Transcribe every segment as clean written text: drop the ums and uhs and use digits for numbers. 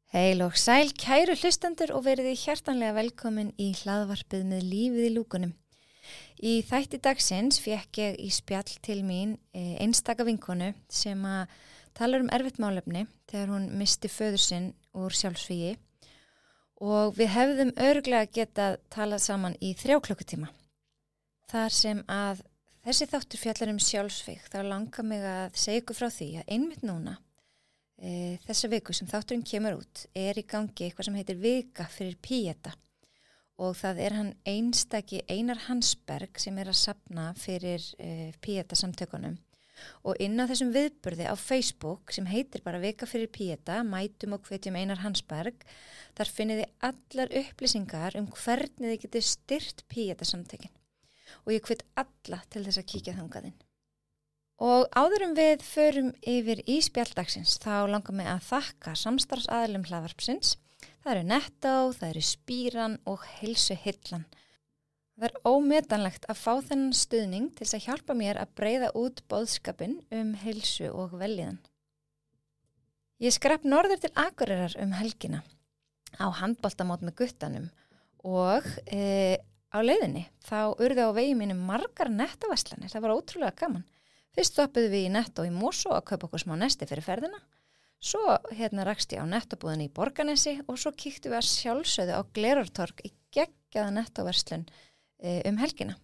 Heil og sæl, kæru hlustendur og verið hjartanlega velkomin í hlaðvarpið með lífið í lúkunum. Í þætti dagsins fékk ég í spjall til mín einstaka vinkonu sem að tala erfitt málefni þegar hún missti föður sinn úr sjálfsvígi og við hefðum örugglega getað talað saman í 3 klukkutíma. Þar sem að þessi þáttur fjallar sjálfsvíg þá langar mig að segja ykkur frá því að einmitt núna þessa viku sem þátturinn kemur út í gangi eitthvað sem heitir Vika fyrir Píeta og það hann einstaki Einar Hansberg sem að safna fyrir Píeta samtökunum og inn á þessum viðburði á Facebook sem heitir bara Vika fyrir Píeta, mætum og hvetjum Einar Hansberg, þar finnið þið allar upplýsingar hvernig þið getið styrt Píeta samtökin og ég hvet alla til þess að kíkja þangað inn. Og áður við förum yfir í spjalldagsins þá langar mig að þakka samstarfsaðilum hlaðvarpsins. Það Nettó, það Spíran og Heilsuhillan. Það ómetanlegt að fá þennan stuðning til þess að hjálpa mér að breiða út boðskapinn heilsu og vellíðan. Ég skrapp norður til Akureyrar helgina á handboltamót með guttanum og á leiðinni þá urðu á vegi mínum margar Nettóverslanir. Það var ótrúlega gaman. Fyrst stoppuðum við í Nettó í Mosó að kaupa okkur smá nesti fyrir ferðina. Svo rakst ég á Nettóbúðinni í Borgarnesi og svo kíktum við að sjálfsögðu á Glerártorg í geggjaða Nettóverslun helgina.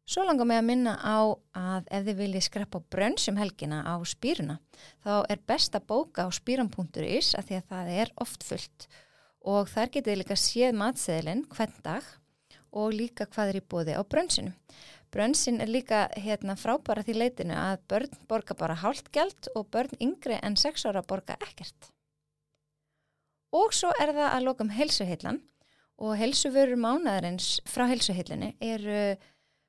Svo langar mig að minna á að ef þið viljið skreppa á brunch helgina á Spíruna, þá best að bóka á spiran.is af því að það oft fullt. Og þar getið þið líka séð matseðilinn hvern dag og líka hvað í boði á brunchinu. Brunsin líka frábæra því leitinu að börn borga bara hálft gjald og börn yngri en 6 ára borga ekkert. Og svo það að lokum Heilsuhillan og heilsuvörur mánaðarins frá Heilsuhillinni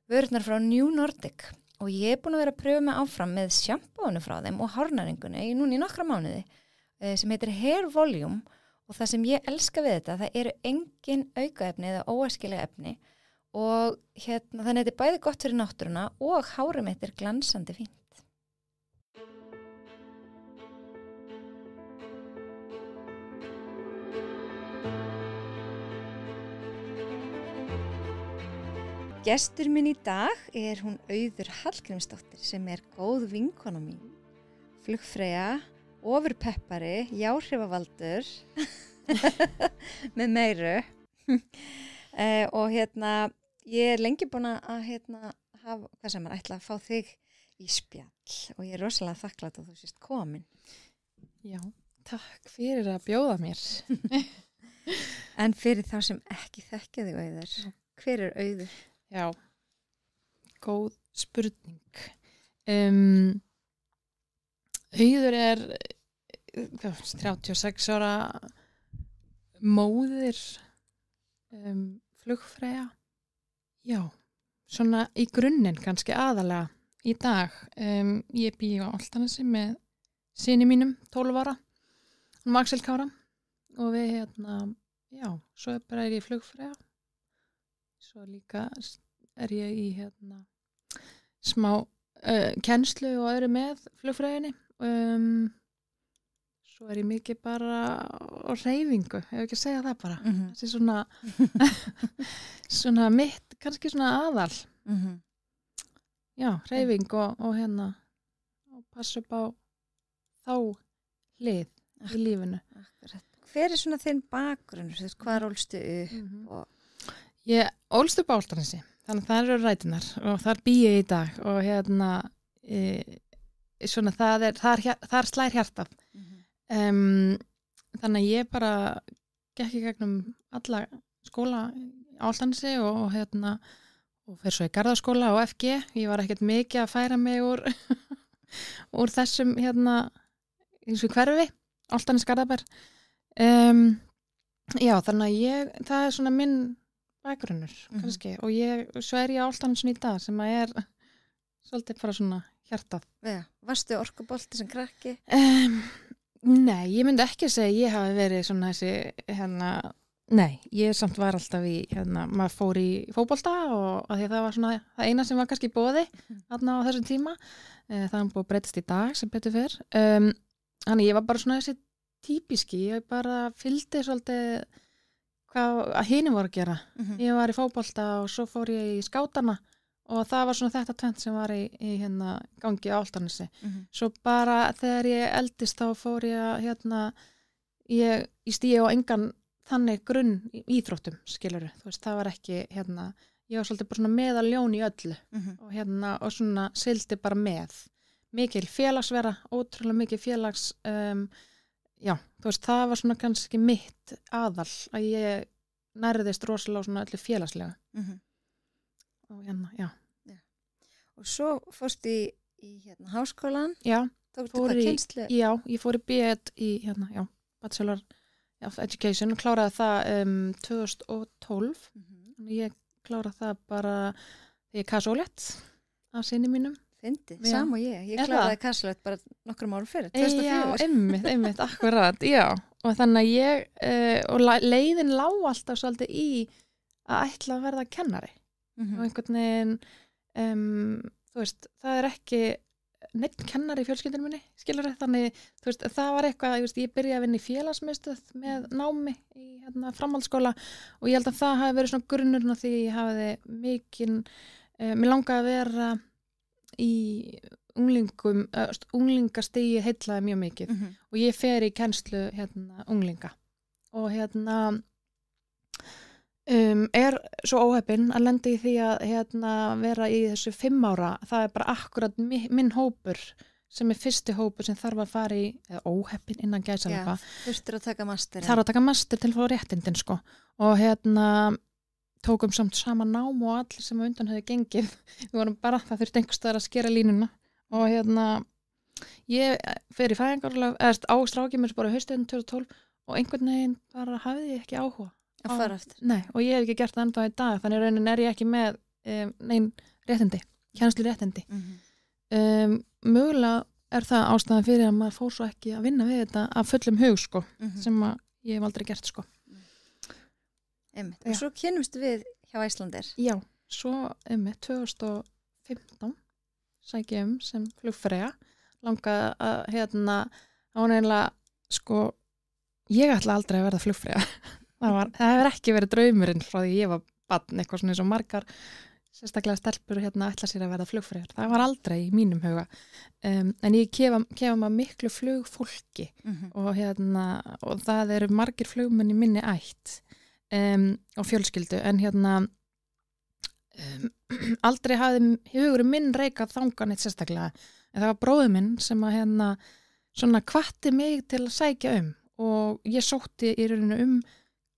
vörurnar frá New Nordic og ég búin að vera að pröfa mig áfram með sjampóinu frá þeim og hárnæringunni núna í nokkra mánuði sem heitir Hair Volume og það sem ég elska við þetta, það engin aukaefni eða óæskileg efni og þannig að bæði gott fyrir náttúruna og hárið mitt glansandi fínt. Gestur minn í dag hún Auður Hallgrímsdóttir sem góð vinkona mín, flugfreyja, ofurpeppari, jáhrifavaldur með meiru og ég lengi búin að hafa, hvað sem ætla að fá þig í spjall og ég rosalega þakklátt að þú sést komin. Já, takk fyrir að bjóða mér. En fyrir þá sem ekki þekkja þig Auður, hver Auður? Já, góð spurning. Auður 36 ára móðir, flugfreyja. Já, svona í grunninn kannski aðalega í dag. Ég bý á Álftanesi með syni mínum, 12 ára, Axel Kára og við já, svo bara ég flugfreyja. Svo líka ég í smá kennslu og öðru með flugfreyjunni. Svo ég mikið bara á hreyfingu, ef ekki að segja það bara. Þessi svona mitt, kannski svona aðal. Já, hreyfing og og passa upp á þá hlið í lífinu. Akkurat. Hver svona þinn bakgrunn? Hvar ólstu upp? Ég ólst upp á Álftanesi, þannig að það ræturnar og þar bý ég í dag og svona þar slær hjartað. Þannig að ég bara gekk í gegnum alla skóla á Álftanesi og fer svo í Garðaskóla og FG. Ég var ekkert mikið að færa mig úr þessum eins og hverfi, Álftanes Garðabær. Já, þannig að það svona minn bakgrunnur kannski og svo ég á Álftanesinu í dag sem að svolítið bara svona hjartað. Já, varstu orkubolti sem krakki? Nei, ég myndi ekki segja að ég hafi verið svona þessi nei, ég samt var alltaf í maður fór í fótbolta og að því að það var svona það eina sem var kannski í boði þarna á þessum tíma. Það búið að breytast í dag sem betur fer. Þannig ég var bara svona þessi típiski, ég bara fylgdi svolítið hvað að hinum voru að gera. Ég var í fótbolta og svo fór ég í skátana og það var svona þetta tvennt sem var í hérna gangi á Álftanesi. Svo bara þegar ég eldist þá fór ég ég stíði á engan þannig grunn íþróttum, skilurðu. Þú veist, það var ekki ég var svolítið bara svona meðaljón í öllu og og svona sildi bara með. Mikil félagsvera, ótrúlega mikil félags já, þú veist, það var svona kannski mitt aðal að ég nærðist rosalega svona öllu félagslega. Og já. Og svo fórst í háskólan. Já. Tókstu hvað kennslu? Já, ég fór í B.Ed í Bachelor of Education og kláraði það 2012. Ég kláraði það bara þegar ég kasólett af syni mínum. Fyndi, sam og ég kláraði kasólett bara nokkrum árum fyrir, 2004. Já, einmitt, akkurat, já. Og þannig að ég, og leiðin lá alltaf svolítið í að ætla að verða kennari. Og einhvern veginn, þú veist, það ekki neitt kennari í fjölskyldunum minni, skilur þannig, þú veist, það var eitthvað, ég byrjaði að vinna í félagsmiðstöð með námi í framhaldsskóla og ég held að það hafi verið svona grunnurinn af því ég hafiði mikinn, mér langaði að vera í unglingastigi heillaði mjög mikið og ég fer í kennslu unglinga og er svo óheppin að lenda í því að vera í þessu 5 ára, það er bara akkurat minn hópur sem er fyrsti hópur sem þarf að fara í, eða óheppin innan gæsalappa. Þurftur að taka masterinn. Þarf að taka master til að fá réttindin, sko. Og tókum samt sama nám og allir sem undan hefði gengið. Við vorum bara, það þurfti einhvers staðar að skera línuna. Og ég fer í fæðingarorlof, á strákið mér bara haustið 2012 og einhvern veginn bara hafði ég ekki áhuga. Að fara eftir. Nei, og ég hef ekki gert það ennþá í dag, þannig raunin er ég ekki með nein réttindi, kennslu réttindi. Mögulega er það ástæðan fyrir að maður fór svo ekki að vinna við þetta af fullum hug, sko, sem að ég hef aldrei gert, sko. Og svo kynnumst við hjá Icelandair. Já, svo 2015 sækjum sem flugfreyja, langaði að áneiginlega, sko, ég ætla aldrei að verða flugfreyja. Það hefur ekki verið draumurinn frá því ég var barn, eitthvað svona eins og margar sérstaklega stelpur ætla sér að verða flugfreyjar. Það var aldrei í mínum huga. En ég kefa maður miklu flugfólki og það eru margir flugmenn í minni ætt og fjölskyldu. En aldrei hafði hugurinn minn reikað þangan eitt sérstaklega. En það var bróðir minn sem að svona hvatti mig til að sækja og ég sótti í rauninu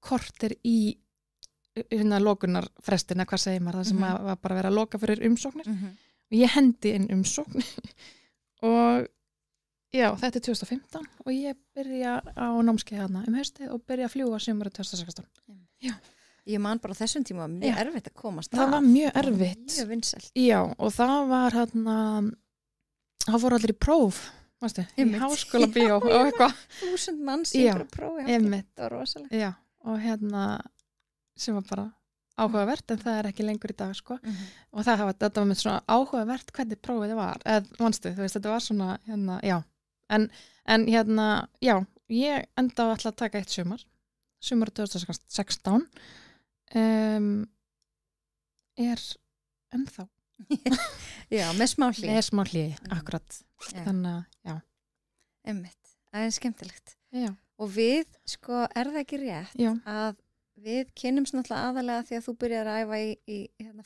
kortir í lokunarfrestina, hvað segir maður, það sem var bara verið að loka fyrir umsóknir og ég hendi inn umsókn og já, þetta er 2015 og ég byrja á námskeið haustið og byrja að fljúga sumarið 2016. Já. Ég man bara þessum tíma mjög erfitt að komast af. Það var mjög erfitt. Mjög vinsælt. Já, og það var það fóru allir í próf, veistu, í háskóla bíó og eitthvað. 1000 manns í prófi. Það var rosalega. Já, og sem var bara áhugavert, en það er ekki lengur í dag, sko. Og þetta var með svona áhugavert hvernig prófið var. Manstu, þú veist, þetta var svona, já. En já, ég enda á að taka eitt sumar 2016 er ennþá. Já, með smá hlý. Með smá hlý, akkurat. Þannig að, já. Einmitt, það er skemmtilegt. Já. Og við, sko, er það ekki rétt að við kynnumst náttúrulega aðalega því að þú byrjar að æfa í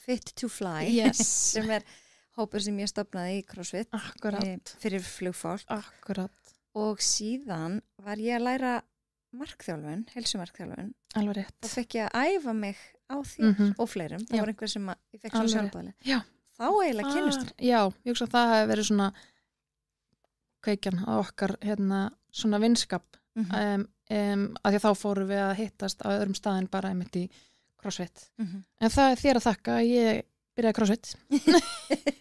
Fit to Fly sem er hópur sem ég stofnaði í CrossFit fyrir flugfólk. Akkurat. Og síðan var ég að læra markþjálfun, heilsumarkþjálfun. Alveg rétt. Þá fekk ég að æfa mig á þér og fleirum. Það var einhver sem ég fekk svona sjálfbæðileg. Já. Þá eiginlega kynnust þér. Já, ég hugsa að það hefði verið svona kveikjan á okkar svona vinskap. Að því þá fórum við að hittast á öðrum staðin bara einmitt í CrossFit. En það er þér að þakka að ég byrjaði CrossFit.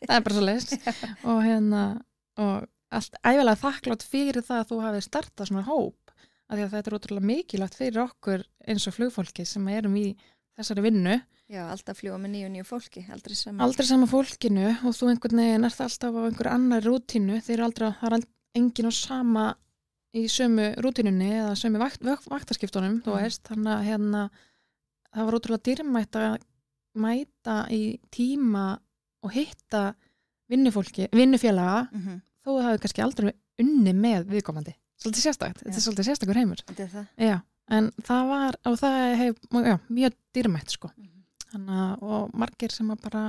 Það er bara svo leiðist. Og allt æfilega þakklátt fyrir það að þú hafið startað svona hóp. Að því að þetta er ótrúlega mikilvægt fyrir okkur eins og flugfólki sem erum í þessari vinnu. Já, alltaf fljúa með nýju fólki. Aldrei sama fólkinu og þú einhvern veginn ert alltaf á einhver annar rútínu. Það er enginn á sama í sömu rútínunni eða sömu vaktaskiptunum, þú veist, þannig að það var ótrúlega dýrmætt að mæta í tíma og hitta vinnufélaga, þó það hafi kannski aldrei unni með viðkomandi. Svolítið sérstakt, þetta er svolítið sérstakur heimur. Þetta er það. Já, en það var, og það hef mjög dýrmætt, sko. Þannig að, og margir sem að bara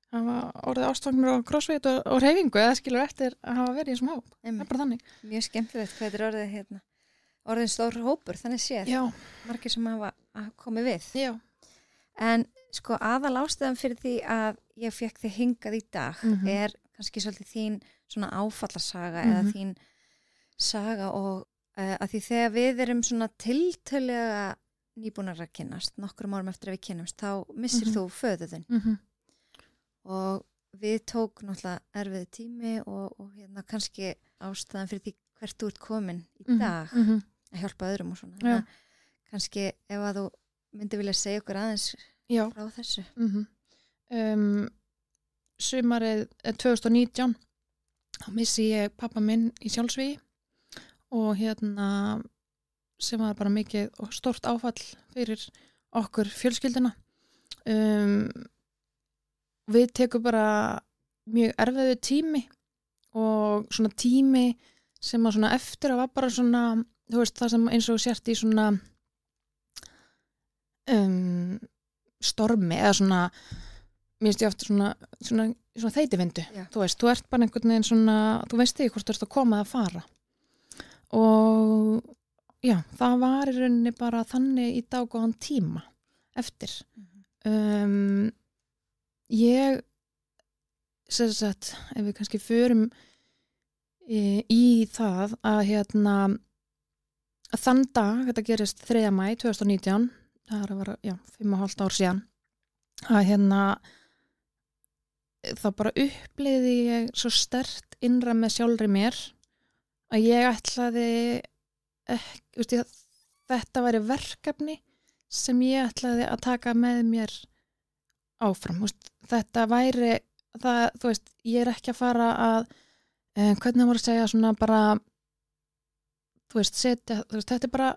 hafa orðið ástfangnir á crossfit og hreyfingu eða skilur eftir að hafa verið í þessum hóp. Það er bara þannig. Mjög skemmtilegt hvað þetta er orðið stór hópur, þannig séð. Já. Margir sem hafa komið við. Já. En sko aðal ástæðan fyrir því að ég fekk þig hingað í dag er kannski svolítið þín svona áfallasaga eða þín saga og að því þegar við erum svona tiltölulega nýbúnar að kynnast, nokkrum árum eftir að við kynnumst, þá missir þú föðuðinn. Og við tók náttúrulega erfið tími og kannski ástæðan fyrir því hvert þú ert komin í dag að hjálpa öðrum og svona. Kannski ef að þú myndi vilja segja okkur aðeins frá þessu. Sumarið 2019 þá missi ég pappa minn í sjálfsvígi og sem var bara mikið og stórt áfall fyrir okkur fjölskylduna. Við tekum bara mjög erfiðu tími og svona tími sem að svona eftir að var bara svona, þú veist, það sem eins og sért í svona stormi eða svona, mér finnst ég oft svona þeytivindu, þú veist, þú ert bara einhvern veginn svona, þú veist þig hvort þú ert að koma að fara og já, það var í rauninni bara þannig í dágóðan tíma eftir. Ég, sem sagt, ef við kannski förum í það að að þann dag, þetta gerist 3. maí 2019, það var 5,5 ár síðan, að þá bara upplifði ég svo sterkt innra með sjálfri mér að ég ætlaði ekki, þetta væri verkefni sem ég ætlaði að taka með mér áfram, þetta væri það, þú veist, ég er ekki að fara að hvernig það voru að segja svona bara, þú veist, setja, þú veist, þetta er bara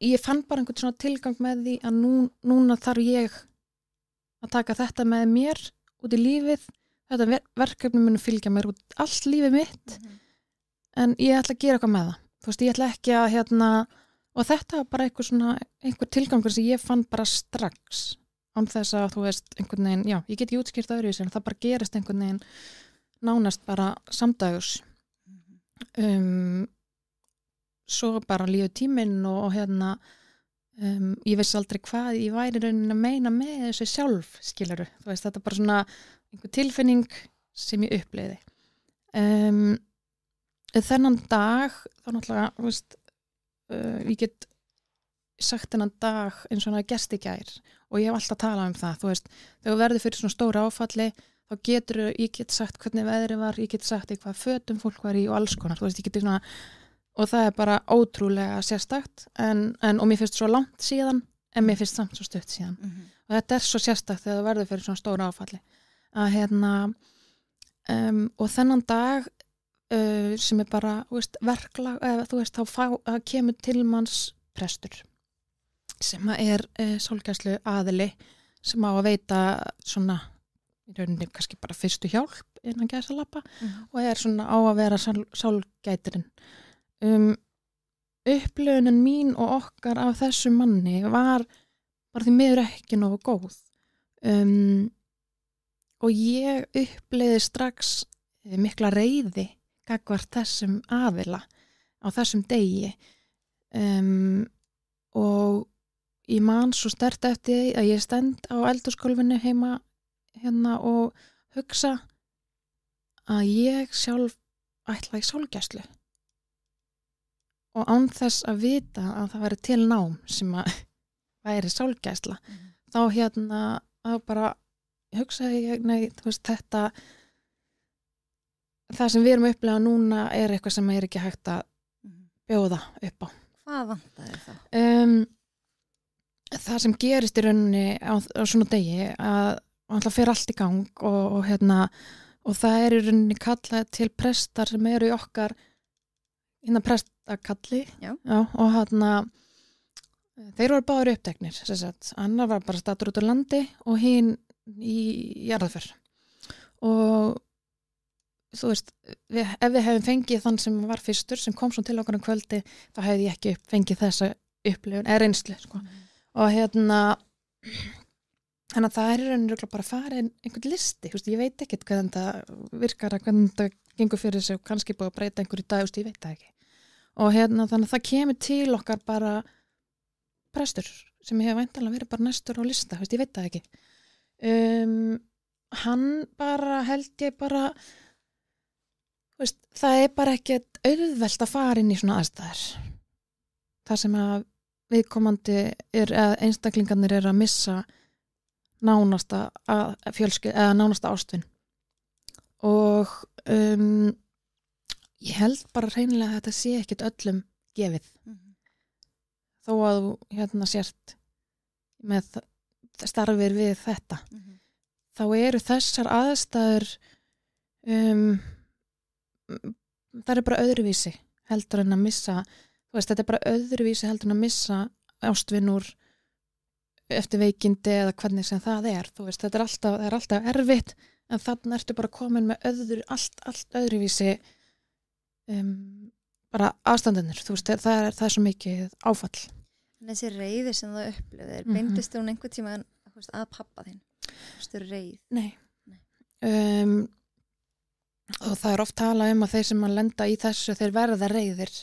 ég fann bara einhvern svona tilgang með því að núna þarf ég að taka þetta með mér út í lífið, þetta verkefni mun fylgja mér út allt lífið mitt en ég ætla að gera eitthvað með það, þú veist, ég ætla ekki að og þetta var bara einhver tilgangur sem ég fann bara strax án þess að, þú veist, einhvern veginn, já, ég get ekki útskýrt öðruvísi en það bara gerist einhvern veginn nánast bara samdægurs. Svo bara líður tíminn og ég vissi aldrei hvað ég væri raunin að meina með þessu sjálf, skilurðu. Þú veist, þetta er bara svona einhver tilfinning sem ég upplifði. Þennan dag, þá náttúrulega, þú veist, ég get sagt þennan dag eins og hann að gerst í gær og ég hef alltaf talað það, þú veist, þegar þú verður fyrir svona stóra áfalli, þá ég get sagt hvernig veðrið var, ég get sagt hvað fötum fólk var í og alls konar, þú veist, ég get svona, og það er bara ótrúlega sérstakt, og mér finnst svo langt síðan, en mér finnst samt svo stutt síðan, og þetta er svo sérstakt þegar þú verður fyrir svona stóra áfalli, að og þennan dag, sem er bara, þú veist, verklag, þú veist, þá kemur til manns prestur, sem er sálgæslu aðili sem á að veita svona í rauninni kannski bara fyrstu hjálp innan gæsalappa og er svona á að vera sálgætirinn. Upplifunin mín og okkar af þessu manni var bara því miður ekki nógu góð og ég upplifði strax mikla reiði gagnvart þessum aðila á þessum degi og ég man svo sterkt eftir því að ég stend á eldhúsgólfinu heima og hugsa að ég sjálf ætla í sálgæslu og án þess að vita að það væri til nám sem að væri sálgæsla þá að bara hugsaði ég, nei, þú veist, það sem við erum að upplega núna er eitthvað sem er ekki hægt að bjóða upp á. Hvað vantaði þá? Það sem gerist í rauninni á svona degi að það fer allt í gang og það er í rauninni kallað til prestar sem eru í okkar hérna prestakalli Já. og þeir voru báður uppteknir annar var bara stattur út á landi og hinn í jarðarför og þú veist, ef við hefum fengið þann sem var fyrstur, sem kom svo til okkar um kvöldi, þá hefði ég ekki fengið þessa upplifun, eða reynslu sko. Og þannig að það raunir bara að fara einhvern listi, veist, ég veit ekkert hvernig það virkar, hvernig það gengur fyrir sig og kannski búið að breyta einhver í dag, veist, ég veit það ekki. Og þannig að það kemur til okkar bara prestur sem hefur væntanlega verið bara næstur á lista, veist, ég veit það ekki. Hann bara held ég bara, veist, það bara ekkert auðvelt að fara inn í svona aðstæður. Það sem að viðkomandi eða einstaklingarnir að missa nánasta fjölskyldu eða nánasta ástvin og ég held bara hreinlega að þetta sé ekkert öllum gefið þó að þú sért með starfir við þetta þá eru þessar aðstæður það bara öðruvísi heldur en að missa þú veist, þetta bara öðruvísi heldur en að missa ástvin úr eftir veikindi eða hvernig sem það þú veist, þetta er alltaf erfitt en þannig ertu bara komin með allt öðruvísi bara aðstandunir, þú veist, það er svo mikið áfall. En þessi reiði sem þú upplifðir, beindist hún einhvern tíma að pappa þinn? Þú reið? Nei. Og það er oft talað að þeir sem að lenda í þessu, þeir verða reiðir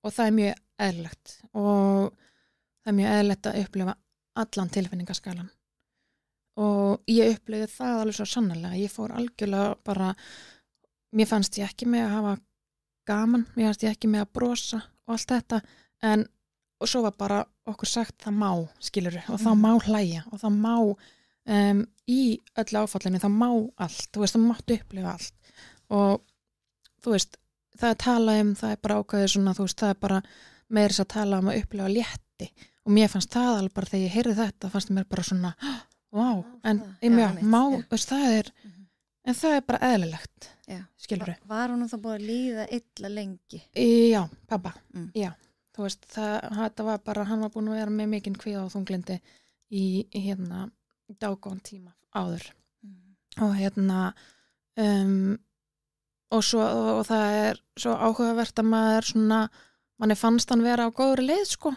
og það er mjög eðlilegt og það er mjög eðlilegt að upplifa allan tilfinningaskalan og ég upplifði það alveg svo sannarlega, ég fór algjörlega bara, mér fannst ég ekki með að hafa gaman, mér fannst ég ekki með að brosa og allt þetta og svo var bara okkur sagt það má, skilurðu, og það má hlæja og það má í öllu áfallinu, það má allt, þú veist, það mátt upplifa allt og þú veist, það er talað það er bara ákveðið svona, þú veist, það er bara meira að tala að upplifa létti og mér fannst það alveg bara þegar ég heyrði þetta fannst mér bara svona, vá en það er bara eðlilegt skilurðu. Var hún þá búin að líða illa lengi? Já, pappa, já þú veist, þetta var bara, hann var búin að vera með mikinn kvíða og þunglindi í dágóðan tíma áður og og það er svo áhugavert að maður svona, manni fannst hann vera á góðri leið sko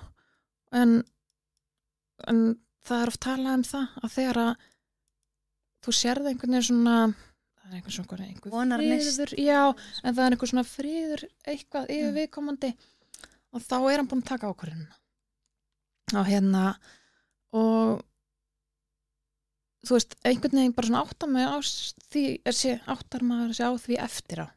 en það er oft talað það að þegar að þú sérð einhvern veginn svona það er einhver friður já, en það er einhver svona friður eitthvað yfir viðkomandi og þá er hann búin að taka ákvörðunina og þú veist, einhvern veginn bara svona áttar maður sig á því eftir á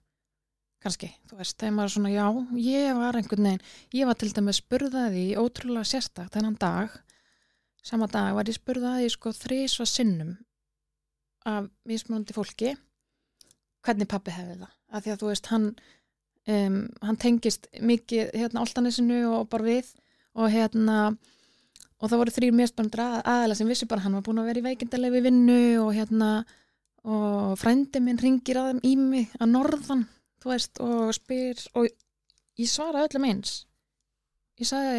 kannski, þú veist, þegar maður svona já, ég var einhvern veginn, ég var til dæmis spurðaði ótrúlega sérstakt þennan dag, sama dag var ég spurðaði sko 3 sinnum af mismunandi fólki hvernig pabbi hefði það, af því að þú veist hann tengist mikið Álftanesinu og bara við og það voru 3 mismunandi aðeila sem vissi bara hann var búin að vera í veikindaleyfi vinnu og frændi minn hringir að þeim í mig að norðan þú veist, og spyr og ég svara öllum eins ég sagði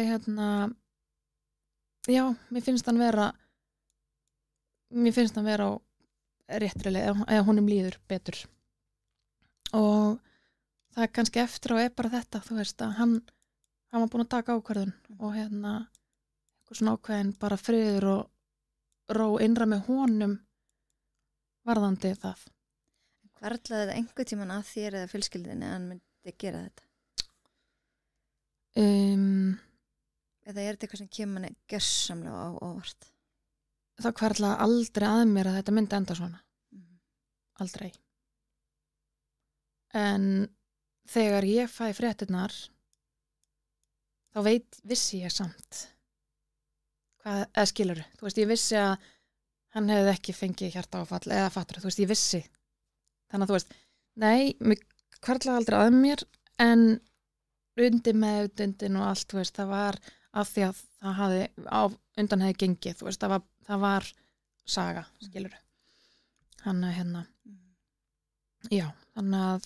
já, mér finnst hann vera á réttri leið eða honum líður betur og það er kannski eftir og bara þetta, þú veist, að hann var búin að taka ákvörðun og eitthvað svona ákveðin bara friður og ró innra með honum varðandi það. Hvarflaði það einhvern tímann að þér eða fjölskyldinni að hann myndi gera þetta? Eða er þetta eitthvað sem kemur manni gjörsamlega á óvart? Það hvarflaði aldrei að mér að þetta myndi enda svona. Aldrei. En þegar ég fæ fréttirnar þá vissi ég samt hvað, eða skilurðu, þú veist, ég vissi að hann hefði ekki fengið hjartaáfall eða fattur, þú veist, ég vissi þannig að þú veist, nei, mér hvarflaði aldrei að mér en undir meðvitundin og allt, þú veist, það var af því að það undan hefði gengið, þú veist, það var saga, skilurðu hann já, þannig að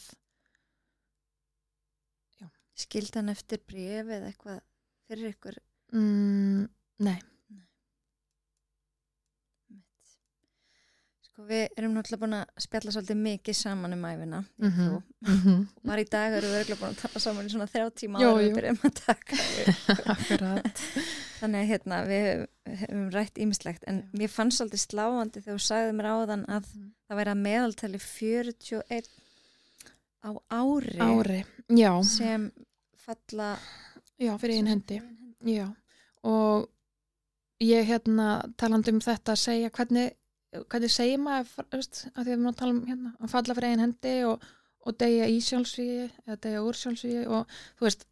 skildi hann eftir bréf eða eitthvað fyrir ykkur? Nei. Sko við erum náttúrulega búin að spjalla svolítið mikið saman ævina. Og bara í dag erum við örugglega búin að tala saman í svona 3 tíma áður en við byrjum að taka. Akkurat. Þannig að við hefum rætt ýmislegt, en mér fannst svolítið sláandi þegar þú sagði mér áðan að það væri að meðaltali 41 á ári. Já. Sem falla... Já, fyrir einn hendi. Já. Og ég talandi þetta að segja hvernig segir maður, veist, að því að við erum að tala að falla fyrir einn hendi og deyja í sjálfsvígi eða deyja úr sjálfsvígi og þú veist,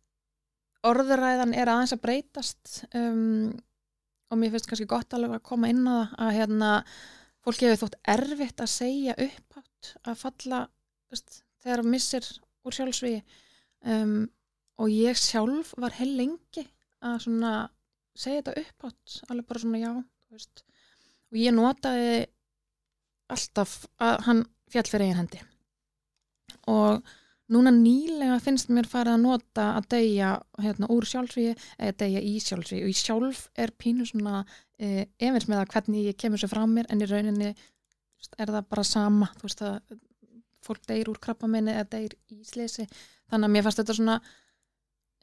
orðuræðan aðeins að breytast og mér finnst kannski gott alveg að koma inn á það að fólk hefur þótt erfitt að segja upphátt að falla, veist, þegar missir úr sjálfsvígi og ég sjálf var heil lengi að svona segja þetta upphátt, alveg bara svona já, þú veist. Og ég notaði alltaf að hann féll fyrir eigin hendi. Og núna nýlega finnst mér farið að nota að deyja úr sjálfsvígi eða deyja í sjálfsvígi. Og ég sjálf pínu svona efins með að hvernig ég kemur sér frá mér, en í rauninni það bara sama. Þú veist að fólk deyr úr krabbameini eða deyr í slysi. Þannig að mér fannst þetta svona,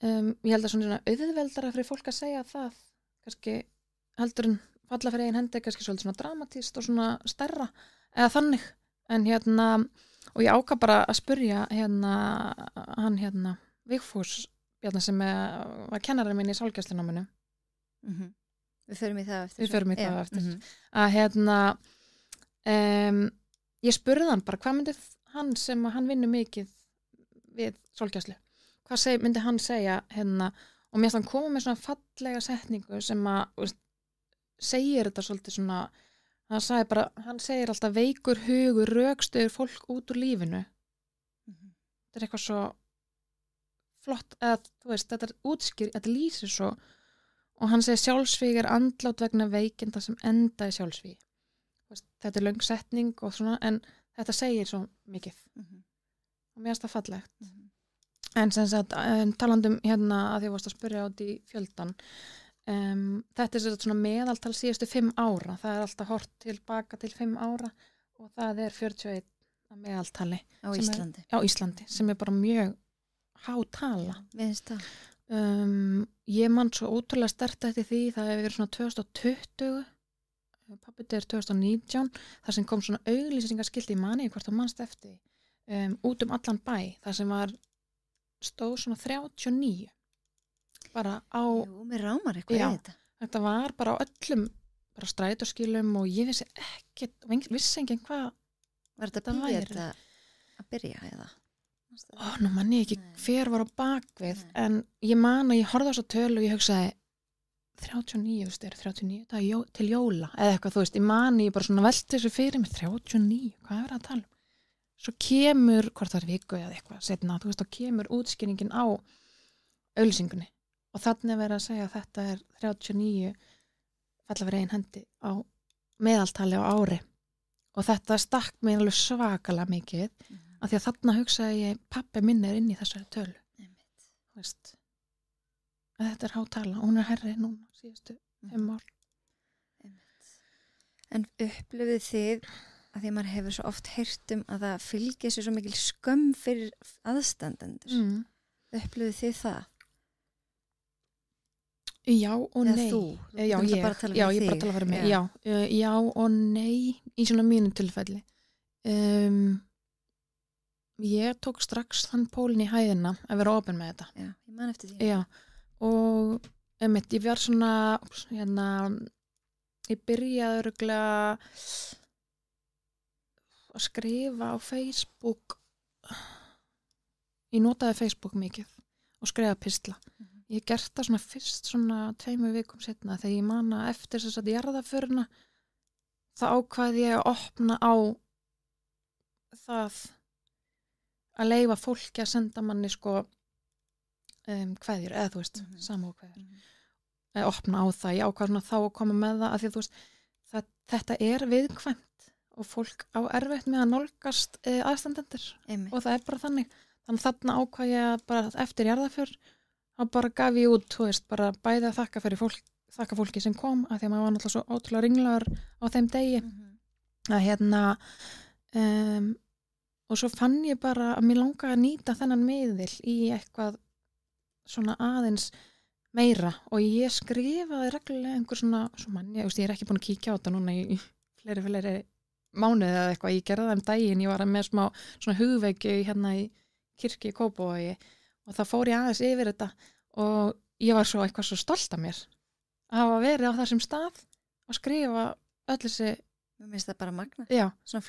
ég held að svona auðveldara fyrir fólk að segja það, kannski heldur en falla fyrir eigin hendi kannski svolítið svona dramatíst og svona stærra eða þannig, en og ég ákvað bara að spyrja hann Vigfús Bjarnar sem var kennarinn minn í sálgæslunáminu. Við förum í það eftir. Að ég spurði hann bara hvað myndi hann sem hann vinnur mikið við sálgæslu, hvað myndi hann segja og mér finnst hann koma með svona fallega setningu sem að, veist, segir þetta svolítið svona, hann segir alltaf veikur hugur rökstuður fólk út úr lífinu. Þetta eitthvað svo flott, eða þú veist, þetta lýsir svo, og hann segir sjálfsvíg andlát vegna veikinda sem enda í sjálfsvígi. Þetta löng setning og svona, en þetta segir svo mikið og mér finnst það fallegt. En sem sagt, talandum að því varst að spyrja át í fjöldan, þetta svona meðaltal síðustu 5 ára, það alltaf hort tilbaka til 5 ára og það 41 að meðaltali á Íslandi. Á Íslandi, sem bara mjög há tala. Mér finnst það. Ég man svo ótrúlega sterkt eftir því, það hefur verið svona 2020, pabbi deyr 2019, þar sem kom svona auglýsingaskilti í manni, hvort það manst eftir, út allan bæ, þar sem stóð svona 39. Bara á... Jú, mér rámar eitthvað í þetta. Þetta var bara á öllum bara strætóskilum og ég vissi enginn hvað var þetta væri að byrja eða? Nú man ég ekki hver var á bakvið, en ég man að ég horfði á þessa tölu og ég hugsaði 39, veist, 39, það til jóla eða eitthvað, þú veist, ég man ég bara svona velti þessu fyrir mig, 39, hvað er að tala um? Svo kemur, hvort það viku eða eitthvað setna, þú veist, þá kemur útskýringin á auglýsingunni. Og þannig verið að segja að þetta 39 falla fyrir eigin hendi á meðaltali á ári. Og þetta stakk mér alveg svakalega mikið, af því að þarna hugsaði ég, pabbi minn inn í þessari tölu. Veist, að þetta hátala, og hún hærri núna síðustu 5 ár. En upplifið þið, að því maður hefur svo oft heyrt að það fylgir sér svo mikil skömm fyrir aðstandendur. Upplifið þið það? Já og nei. Þú ég bara tala fyrir mig. Já og nei í svona mínu tilfelli. Ég tók strax þann pólinn í hæðina að vera opin með þetta. Já, ég man eftir því. Já, og ég var svona, ég byrjaði örugglega að skrifa á Facebook. Ég notaði Facebook mikið og skrifaði pistla. Ég gert það svona fyrst svona 2 vikum setna þegar ég man að eftir þess að jarðaförina þá ákvað ég að opna á það að leyfa fólki að senda manni sko kveðjur eða þú veist, samúðkveðjur. Opna á það, ég ákvað svona þá að koma með það, af því að þú veist, þetta viðkvæmt og fólk á erfitt með að nálgast aðstandendur og það bara þannig. þannig þarna ákvað ég að bara eftir jarðarför þá bara gaf ég út, þú veist, bara bæði að þakka fólki sem kom að því að maður var náttúrulega svo ótrúlega ringlaður á þeim degi að og svo fann ég bara að mér langaði að nýta þennan miðil í eitthvað svona aðeins meira og ég skrifaði reglulega einhver svona ég er ekki búin að kíkja á þetta núna í fleiri mánuði eða eitthvað, ég gerði það daginn, ég var með smá svona hugvekju hérna í kirkju í Kópavogi og það fór ég aðeins yfir þetta og ég var svo eitthvað svo stolt af mér að hafa verið á þessum stað og skrifa öll þessi Mér finnst það bara magna, já, svona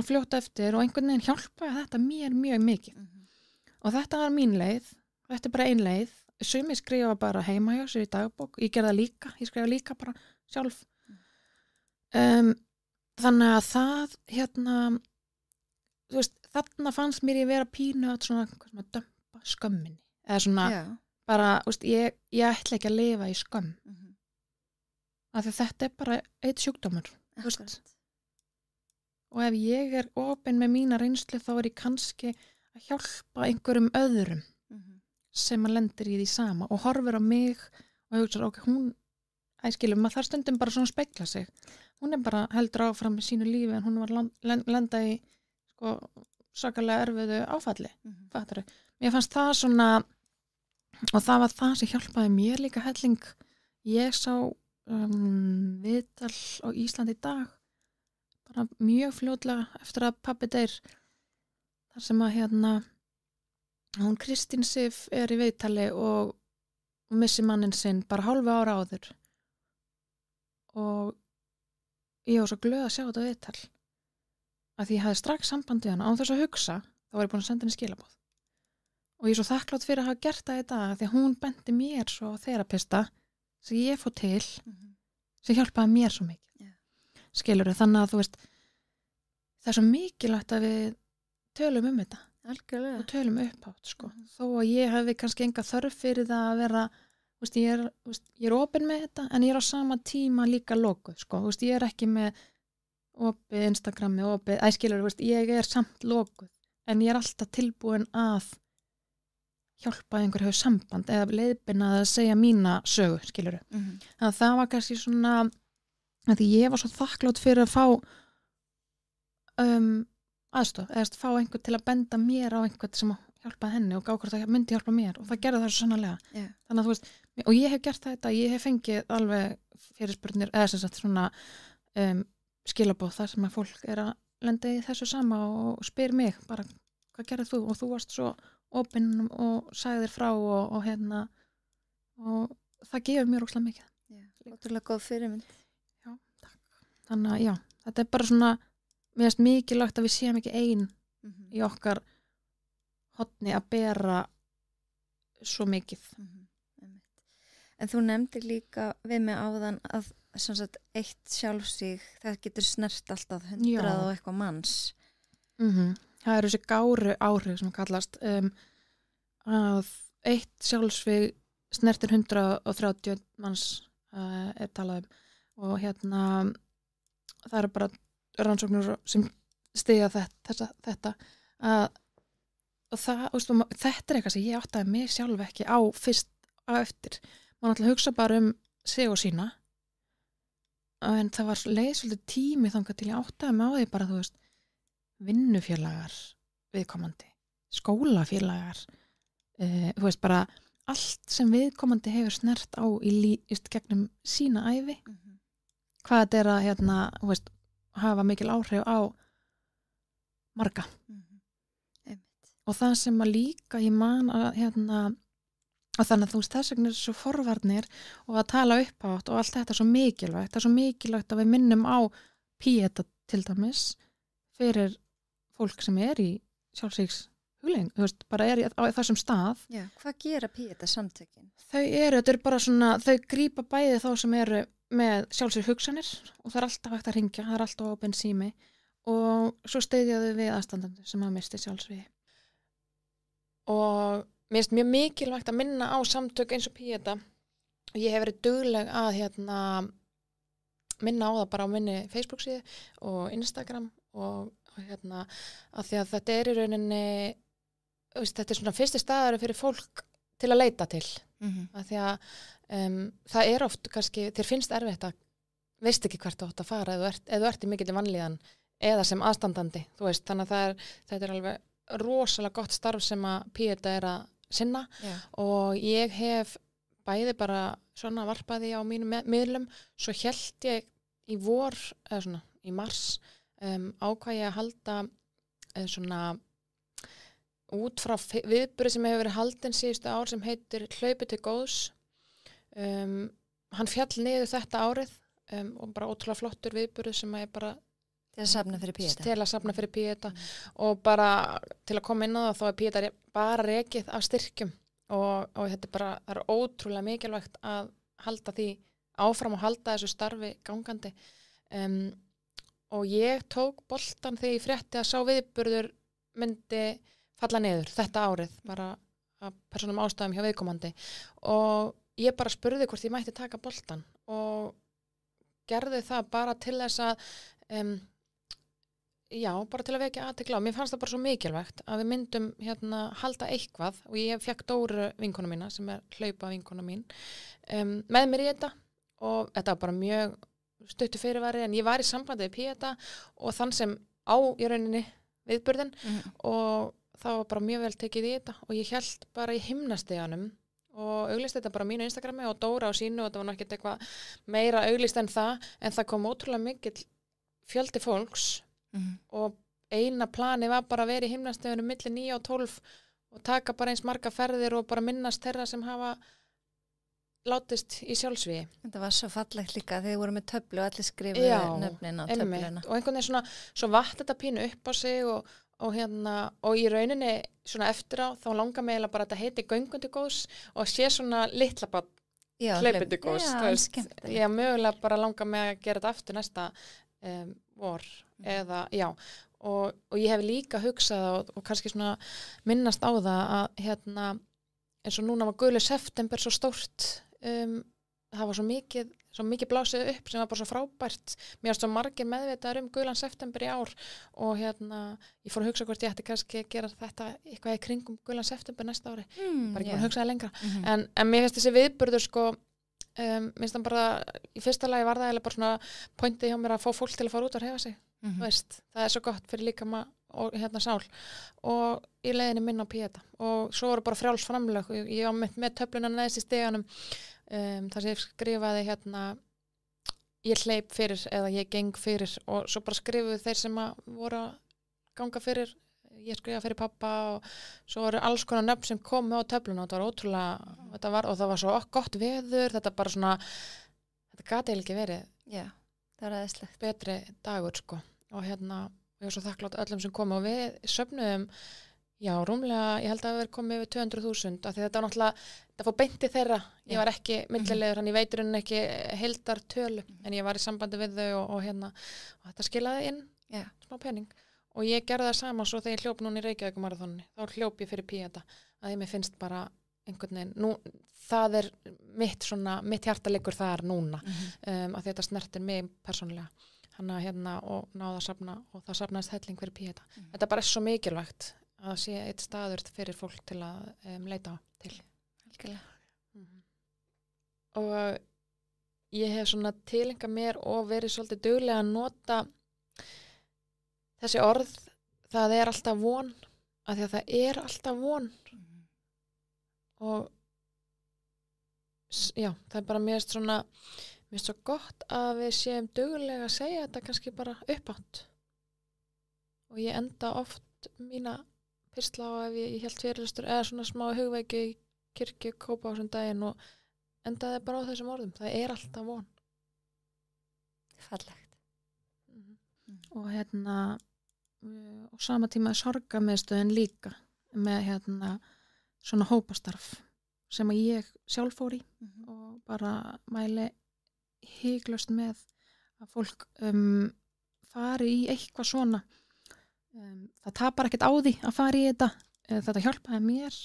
fljótt eftir og einhvern veginn hjálpaði þetta mér mjög mikið og þetta var mín leið, þetta er bara ein leið sumir skrifa bara heima hjá sér í dagbók ég gerði það líka, ég skrifa líka bara sjálf þannig að það þú veist, þarna fannst mér ég vera pínu að svona dömpa skömminni eða svona bara, þú veist, ég ætla ekki að lifa í skömm af því þetta er bara eitt sjúkdómur þú veist og ef ég er opin með mína reynslu þá er ég kannski að hjálpa einhverjum öðrum sem að lendir í því sama og horfir á mig og hugsa, ok, hún æskilum, maður þar stundum bara svona spegla sig hún er bara heldur áfram með sínu lífi en hún var lenda í sko, sakalega erfiðu áfalli fattaru. Mér fannst það svona og það var það sem hjálpaði mér líka helling ég sá viðtal á Íslandi í dag bara mjög fljótlega eftir að pabbi deyr þar sem að hún Kristín Sif er í viðtali og missi manninn sinn bara hálfu ára áður og ég var svo glöð að sjá þetta viðtal að því ég hafði strax samband við hana án þess að hugsa þá var ég búin að senda henni skilaboð og ég er svo þakklátt fyrir að hafa gert það í dag því að hún bendi mér svo þerapista sem ég fór til sem hjálpaði mér svo mikið skilurðu þannig að þú veist það er svo mikilvægt að við tölum þetta Algjörlega. Og tölum upphátt sko. Þó að ég hefði kannski enga þörf fyrir það að vera veist, ég er opin með þetta en ég er á sama tíma líka lokuð sko. Veist, ég er ekki með opið Instagrami, ég er samt lokuð en ég er alltaf tilbúin að hjálpa einhver hefur samband eða leiðbina að segja mína sögu skilurðu. Þannig að það var kannski svona að því ég var svo þakklátt fyrir að fá aðstoð, eða fá einhvern til að benda mér á einhvern sem hjálpaði henni og gá hvort það myndi hjálpa mér og það gerði það svo sannarlega þannig að þú veist, og ég hef gert þetta ég hef fengið alveg fyrirspurnir eða sem sagt svona skilaboð þar sem að fólk er að lenda í þessu sama og spyr mig bara, hvað gerðið þú og þú varst svo opinn og sagðir frá og og það gefur mér óslega mikið ótrúlega góð fyrirmynd já, takk þannig að já, þetta er bara svona mér finnst mikilvægt að við séum ekki ein í okkar hotni að bera svo mikið. En þú nefndir líka við mig áðan að sem sagt, eitt sjálfsíg, það getur snert alltaf 100 og eitthvað manns. Það eru þessi gáru áhrif sem kallast að eitt sjálfsvíg snertir 130 manns er talað og það eru bara rannsóknir sem stiga þetta að og þetta er eitthvað sem ég áttaði mig sjálf ekki á fyrst á eftir maður náttúrulega hugsa bara sig og sína en það var leið svolítið tími þangað til ég áttaði mig á því bara þú veist vinnufélagar viðkomandi skólafélagar þú veist bara allt sem viðkomandi hefur snert á í gegnum sína ævi hvað þetta er að þú veist hafa mikil áhrif á marga og það sem að líka ég man að og þannig að þú veist þess vegna er svo forvarnir og að tala upphátt og allt þetta er svo mikilvægt það er svo mikilvægt að við minnum á Píeta til dæmis fyrir fólk sem er í sjálfsvígs hugleiðing, þú veist, bara er á þessum stað. Já, hvað gera Píeta samtökin? Þetta er bara svona, þau grípa bæði þá sem eru með sjálfsvígs hugsanir og það er alltaf hægt að hringja, það er alltaf opinn sími og svo styðja þau við aðstandendur sem hafa mistið sjálfsvígi. Og mér finnst mjög mikilvægt að minna á samtök eins og Píeta og ég hef verið dugleg að minna á það bara á minni Facebook-síðu og Instagram og að því að þetta er í rauninni þetta svona fyrsti staður fyrir fólk til að leita til. Af því að það oft kannski, þér finnst erfitt að veist ekki hvert þú átt að fara ef þú ert í mikill vanlíðan eða sem aðstandandi, þú veist, þannig að þetta alveg rosalega gott starf sem að Pieta að sinna og ég hef bæði bara svona varpaði á mínum miðlum, svo hélt ég í vor, eða svona í mars, ákvað ég að halda svona út frá viðburði sem hefur verið haldin síðustu ár sem heitir Hlaupi til góðs. Hann fjall niður þetta árið og bara ótrúlega flottur viðburði sem að ég bara til að safna fyrir Pieta og bara til að koma inn á það þá Pieta bara rekið af styrkjum og þetta bara, það ótrúlega mikilvægt að halda því áfram og halda þessu starfi gangandi og ég tók boltan þegar ég frétti að sá viðburður myndi falla niður þetta árið bara af persónum ástæðum hjá viðkomandi og ég bara spurði hvort ég mætti taka boltan og gerði það bara til þess að bara til að vekja athygli á. Mér fannst það bara svo mikilvægt að við myndum halda eitthvað og ég fekk Dóru vinkona mína sem hlaupa vinkona mín með mér í þetta og þetta var bara mjög stuttu fyrirvari en ég var í sambandi við Pieta og þann sem á í rauninni viðburðin og það var bara mjög vel tekið í þetta og ég hélt bara í himnastiganum og auglist þetta bara á mínu Instagrami og Dóra á sínu og þetta var náttúrulega ekki eitthvað meira auglist en það kom ótrúlega mikill fjöldi fólks og eina plani var bara að vera í himnastiganum milli 9 og 12 og taka bara eins marga ferðir og bara minnast þeirra sem hafa látist í sjálfsvígi. Þetta var svo fallegt líka þegar þið voru með töflu og allir skrifuðu nöfnin á töfluna. Og einhvern veginn svona, svo vatt þetta pínu upp á sig og í rauninni svona eftir á þá langar mig bara að þetta heiti Göngum til góðs og sé svona litla bara hlaupið til góðs. Ég mögulega bara langar mig að gera þetta aftur næsta vor eða og ég hef líka hugsað og kannski svona minnast á það að eins og núna var Guli september svo stórt það var svo mikið blásið upp sem var bara svo frábært mér varst svo margir meðvitaðar Gulan september í ár og ég fór að hugsa hvort ég ætti kannski að gera þetta eitthvað í kringum Gulan september næsta ári bara ekki að hugsa það lengra en mér finnst þessi viðburður sko minnst það bara í fyrsta lagi var það eða bara svona pointið hjá mér að fá fólk til að fara út og hreyfa sig veist, það svo gott fyrir líkama og sál og í leiðinni minn á Pieta og svo voru bara frjáls framlög ég var með töfluna neðst í steganum þar sem ég skrifaði ég hleyp fyrir eða ég geng fyrir og svo bara skrifuðu þeir sem voru að ganga fyrir ég skrifaði fyrir pappa og svo voru alls konar nöfn sem komu á töfluna og það var ótrúlega og það var svo gott veður þetta bara svona þetta gat eiginlega ekki verið það var aðeinslegt betri dagur sko og ég var svo þakklátt öllum sem komu og við söfnuðum rúmlega, ég held að það verið komið yfir 200.000 af því þetta var náttúrulega, það fór beinti þeirra ég var ekki millilegur, hann ég veitur henni ekki heildar tölu, en ég var í sambandi við þau og þetta skilaði inn smá pening og ég gerði það sama svo þegar ég hljóp núna í Reykjavík-maraþoninu þá hljóp ég fyrir Pieta að ég mér finnst bara einhvern veginn, nú það mitt hjartaleikur þar núna að þetta snertir mig persónulega og náða að safna og það safnaðist helling fyrir Pieta þetta bara svo mikilvægt að sé eitt staður fyrir fólk til að leita til og ég hef svona tilengað mér og verið svolítið duglega að nota þessi orð það alltaf von af því að það alltaf von og það bara mér finnst svo gott að við séum duglega að segja þetta kannski bara uppátt og ég enda oft mína pistla á ef ég hélt fyrirlestur eða svona smá hugveiki í kirkju kópa á þessum daginn og endaði bara á þessum orðum það alltaf von fallegt og og sama tíma sorgarmiðstöðin líka með svona hópastarf sem að ég sjálf fór í og bara mæli hygglust með að fólk fari í eitthvað svona það tapar ekkert á því að fara í þetta hjálpaði mér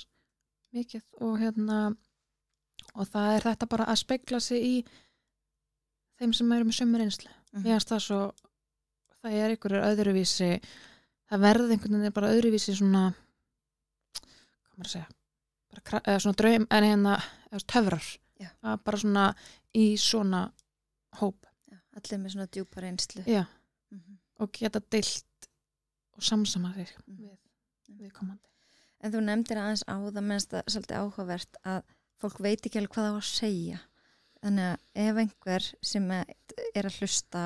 mikið og það þetta bara að spegla sig í þeim sem eru með sömu reynslu mér finnst það svo það einhverjur öðruvísi það verði einhvern veginn bara öðruvísi svona maður að segja, eða svona draum, en eða töfrar, að bara svona í svona hóp. Já, allir með svona djúpa reynslu. Já, og geta deilt og samsama þig við komandi. En þú nefndir aðeins á það mennst það svolítið áhugavert að fólk veit ekki alveg hvað það á að segja. Þannig að ef einhver sem er að hlusta,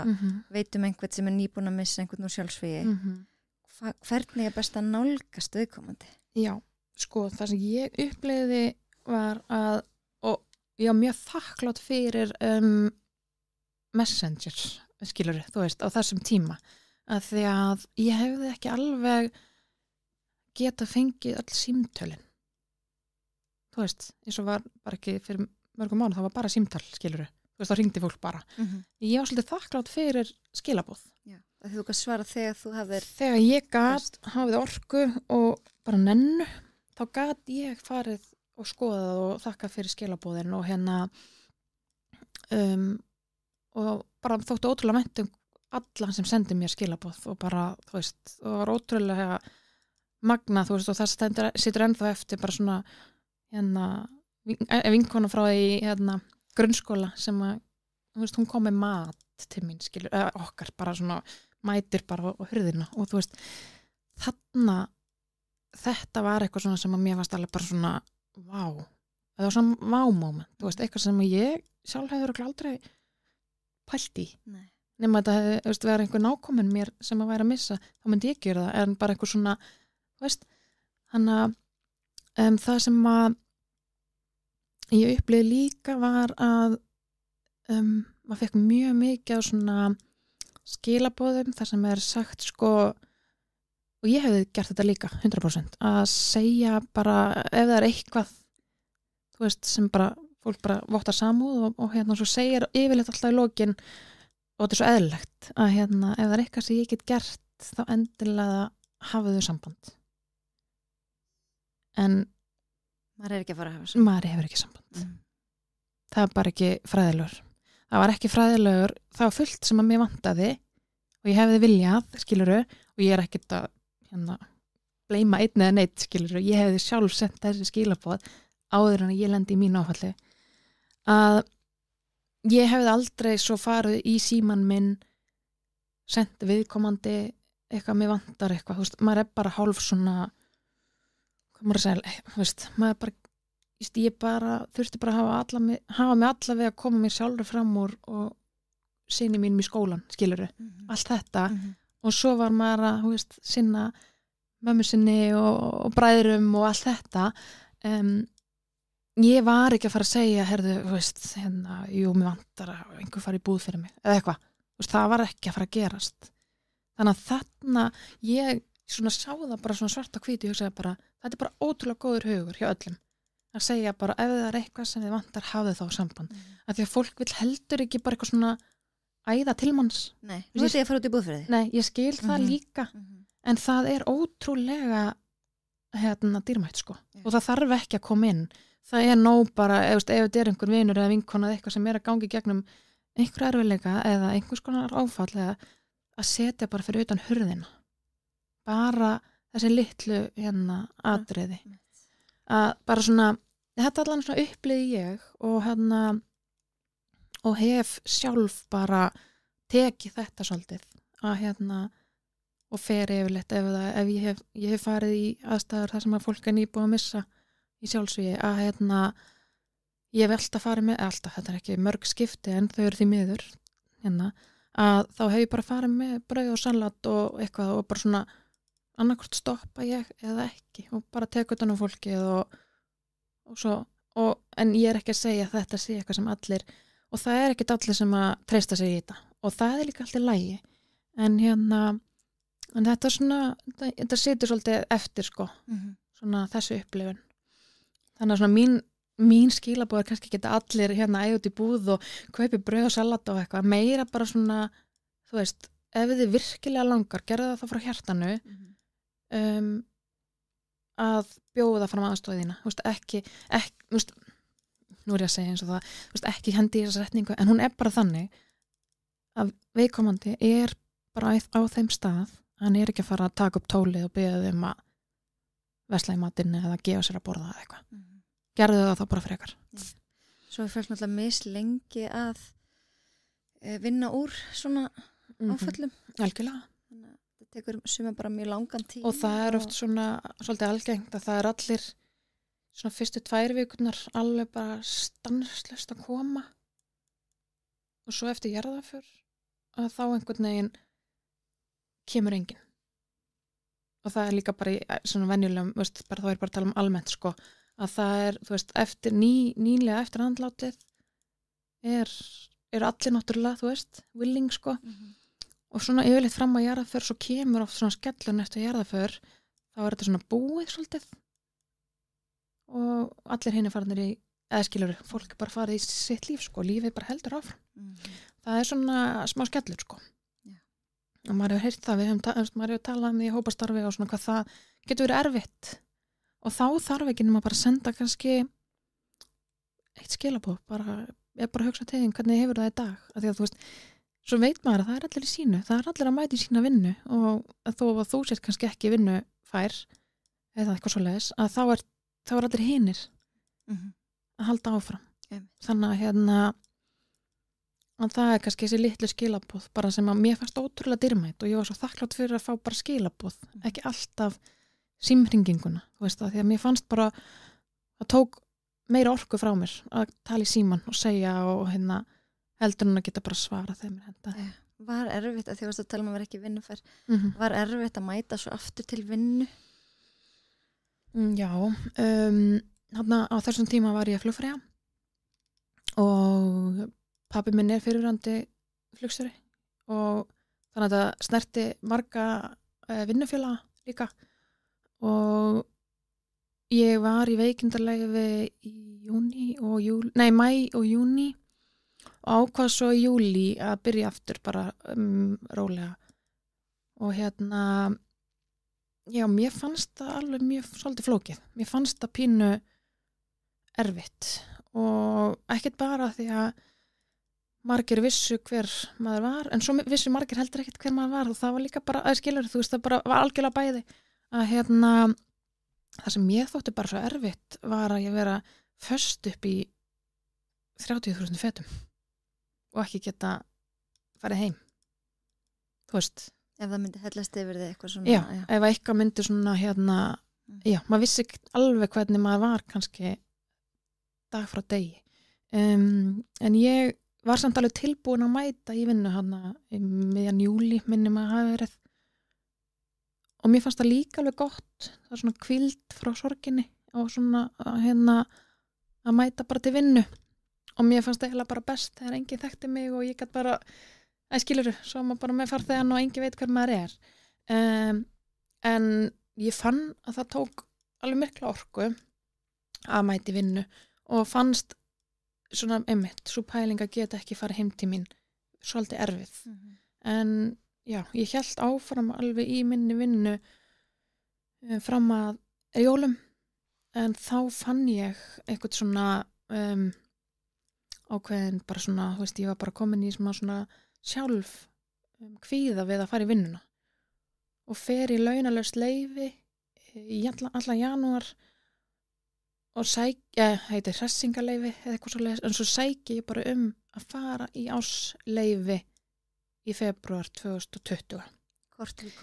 veit einhvern sem er nýbúin að missa einhvern úr sjálfsvígi, hvernig er best að nálgast viðkomandi? Já, sko, það sem ég upplifði var að, og ég var mjög þakklátt fyrir Messenger, skilur, þú veist, á þessum tíma, að því að ég hefði ekki alveg geta fengið öll símtölin. Þú veist, eins og var bara ekki fyrir mörgum mánu, það var bara símtal, skilur. Þú veist, þá hringdi fólk bara. Ég var svolítið þakklátt fyrir skilaboð. Já, að þú kannski svara þegar þú hafðir... Þegar ég hafði orku og bara nennu, þá gat ég farið og skoðað og þakkað fyrir skilaboðin og og bara þóttu ótrúlega vænt alla sem sendi mér skilaboð og bara, þú veist, og var ótrúlega magnað, þú veist, og það situr ennþá eftir bara svona vinkona frá í grunnskóla sem að, þú veist, hún kom með mat til mín, skilur, okkar bara svona mætir bara á hurðina og þú veist, þetta var eitthvað svona sem að mér varst alveg bara svona það var svona vá-moment, þú veist, eitthvað sem ég sjálf hefur aldrei pælt í. Nei. Nema þetta hefði, þú veist, verið einhver nákominn mér sem að væri að missa, þá myndi ég gera það, en bara einhver svona, þú veist, þannig að það sem að ég upplifði líka var að maður fekk mjög mikið á svona skilaboðum þar sem er sagt sko, og ég hefði gert þetta líka 100%, að segja bara ef það er eitthvað, þú veist, sem bara fólk bara vottar samúð og svo segir yfirleitt alltaf í lokin og þetta er svo eðlilegt að ef það er eitthvað sem ég get gert þá endilega hafið þau samband. En maður er ekki að fara að hafa samband. Maður hefur ekki samband. Það er bara ekki fræðilegur. Það var ekki fræðilegur, það var fullt sem að mér vantaði og ég hefði viljað, skiluru, og ég er ekkert að bleima einn eða neitt, skiluru, ég hefði sjálf sent þessi skilaboð áður en ég lendi í mínu áfalli, að ég hefði aldrei svo farið í síman minn, sent viðkomandi eitthvað, mér vantar eitthvað, þú veist, maður er bara hálf svona, hvað maður að segja, þú veist, maður bara, ég bara þurfti bara að hafa mig alla við að koma mér sjálfur fram úr og sinni mínum í skólan, skilurðu, allt þetta, og svo var maður að, þú veist, sinna mömmu sinni og bræðrum og allt þetta, ég var ekki að fara að segja, herðu, þú veist, jú, mér vantar að einhver fari í búð fyrir mig, eða eitthvað, þú veist, það var ekki að fara að gerast. Þannig að þarna, ég svona sá það bara svona svart og hvítu, ég hugsaði bara, þetta er bara ótrúlega góður hugur hjá öllum, að segja bara, ef það er eitthvað sem þið vantar, hafið þá samband. Af því að fólk vil heldur ekki bara eitthvað svona æða til manns. Nei, þú veist ég að fara út í búð fyrir þig. Nei, ég skil það líka, en það er ótrúlega, dýrmætt, sko, og það þarf ekki að koma inn. Það er nóg bara, ef þetta er einhver vinur eða vinkona eða eitthvað sem er að gangi gegnum einhver erfiðleika eða einhvers konar áfall eða að setja bara fyrir utan hurðina. Bara þessi litlu atriði. Að bara svona, þetta allan svona upplýði ég og hef sjálf bara tekið þetta svolítið að og fer yfirleitt ef ég hef farið í aðstæður þar sem að fólk er nýbúið að missa í sjálfsvíði að ég hef alltaf farið með, þetta er ekki mörg skipti en þau eru því miður að þá hef ég bara farið með brauð og salat og eitthvað og bara svona annarkvort stoppa ég eða ekki og bara teka utan á fólkið og svo, en ég er ekki að segja að þetta sé eitthvað sem allir, og það er ekkert allir sem að treysta sig í þetta og það er líka allir lægi en þetta er svona, þetta situr svolítið eftir sko, svona þessu upplifun. Þannig að svona mín skilaboð er kannski ekki allir æði út í búð og kaupi brauð og salat og eitthvað, meira bara svona, þú veist, ef þið virkilega langar, gerðu það þá frá hjartanu, að bjóða fram aðstoðina, þú veist, ekki, þú veist, nú er ég að segja eins og það, þú veist, ekki hendi í þessa setningu, en hún er bara þannig að viðkomandi er bara á þeim stað, hann er ekki að fara að taka upp tólið og beða þeim að vesla í matinn eða gefa sér að borða eða eitthvað. Gerðu það þá bara frekar. Svo er fólk náttúrulega mislengi að vinna úr svona áföllum. Algjörlega. Þannig að það tekur suma bara mjög langan tíma. Og það er oft svona svolítið algengt að það er allir svona fyrstu 2 vikurnar alveg bara stanslust að koma og svo eftir jarðaför að þá einhvern veginn kemur enginn. Og það er líka bara í svona venjulegum, veist, bara, þá er bara að tala um almennt sko, að það er, þú veist, eftir nýlega eftir andlátið er allir náttúrulega, þú veist, willing sko. Og svona yfirleitt fram að jarðaför svo kemur oft svona skellun eftir jarðaför, þá er þetta svona búið svolítið og allir hinni farnir í, eða skilur, fólk er bara farið í sitt líf sko, lífið bara heldur áfram. Það er svona smá skellur sko. Og maður hefur heyrt það, maður hefur talað um því í hópastarfi og svona hvað það getur verið erfitt og þá þarf ekki nema bara að senda kannski eitt skilaboð, bara að hugsa til þín hvernig hefur það í dag, af því að þú veist, svo veit maður að það er allir í sínu, það er allir að mæta í sína vinnu og að þó að þú sért kannski ekki vinnufær eða eitthvað svoleiðis, að þá er allir hinir að halda áfram. Þannig að það er kannski þessi litlu skilaboð bara sem að mér fannst ótrúlega dýrmætt og ég var svo þakklátt fyrir að fá bara skilaboð, ekki alltaf símhringinguna, þú veist það, því að mér fannst bara það tók meira orku frá mér að tala í síman og segja og heldur hún að geta bara svara þegar mér henda. Var erfitt, að því að tala um að vera ekki vinnufær, var erfitt að mæta svo aftur til vinnu? Já, þarna á þessum tíma var ég flugfreyja og pabbi minn er fyrirverandi flugstjóri og þannig að það snerti marga vinnufélaga líka og ég var í veikindarleyfi í mæ og júní og ákvað svo í júlí að byrja aftur bara rólega og já, mér fannst það alveg mjög svolítið flókið. Mér fannst það pínu erfitt og ekkert bara því að margir vissu hver maður var, en svo vissu margir heldur ekkert hver maður var og það var líka bara, skilur, þú veist, það bara var algjörlega bæði að það sem ég þótti bara svo erfitt var að ég vera föst upp í 30.000 fetum og ekki geta farið heim. Þú veist. Ef það myndi hellast yfir þig eitthvað svona. Já, ef eitthvað myndi svona já, maður vissi alveg hvernig maður var kannski dag frá degi. En ég var samt alveg tilbúin að mæta í vinnu í miðjan júlí minni maður hafi verið og mér fannst það líka alveg gott, það var svona hvíld frá sorginni og svona að mæta bara til vinnu og mér fannst það eiginlega bara best þegar enginn þekkti mig og ég gæti bara skilurðu, svo maður bara með farþegan og enginn veit hver maður er en ég fann að það tók alveg mikla orku að mæti vinnu og fannst svona einmitt, svo pæling að geta ekki fara heim til mín svolítið erfið en já, ég hélt áfram alveg í minni vinnu fram að jólum en þá fann ég eitthvað svona ákveðin bara svona, þú veist, ég var bara komin í svona sjálf kvíða við að fara í vinnuna og fer í launalaust leyfi í allan janúar og heitir hressingaleyfi eða eitthvað svo leiðis, en svo sæki ég bara að fara í ársleyfi í febrúar 2020. Kortur í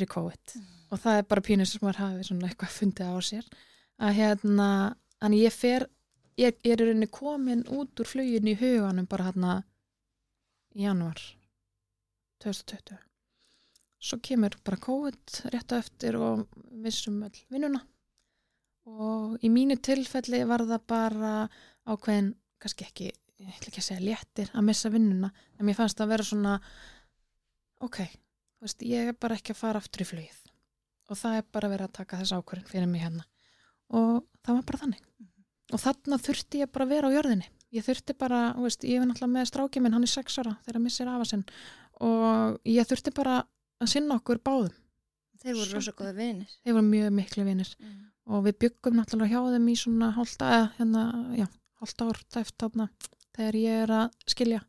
COVID. Og það er bara pínur sem maður hafi svona eitthvað fundið á sér að þannig ég er í rauninni komin út úr fluginu í huganum bara í janúar 2020. Svo kemur bara COVID rétt á eftir og vissum öll vinnuna og í mínu tilfelli var það bara ákveðin, kannski ekki, ég ætla ekki að segja léttir að missa vinnuna, en mér fannst það að vera svona ok, þú veist, ég er bara ekki að fara aftur í flugið og það er bara verið að taka þess ákvörðin fyrir mig og það var bara þannig og þarna þurfti ég bara að vera á jörðinni. Ég þurfti bara, þú veist, ég var náttúrulega með strákinn minn, hann er 6 ára þegar hann missir afa sinn og ég þurfti bara að sinna okkur báðum. Þeir voru rosa góða vinir. Þeir voru mjög miklu vinir og við byggum náttúrulega hjá þeim í svona hálft ár eftir þegar ég er að skilja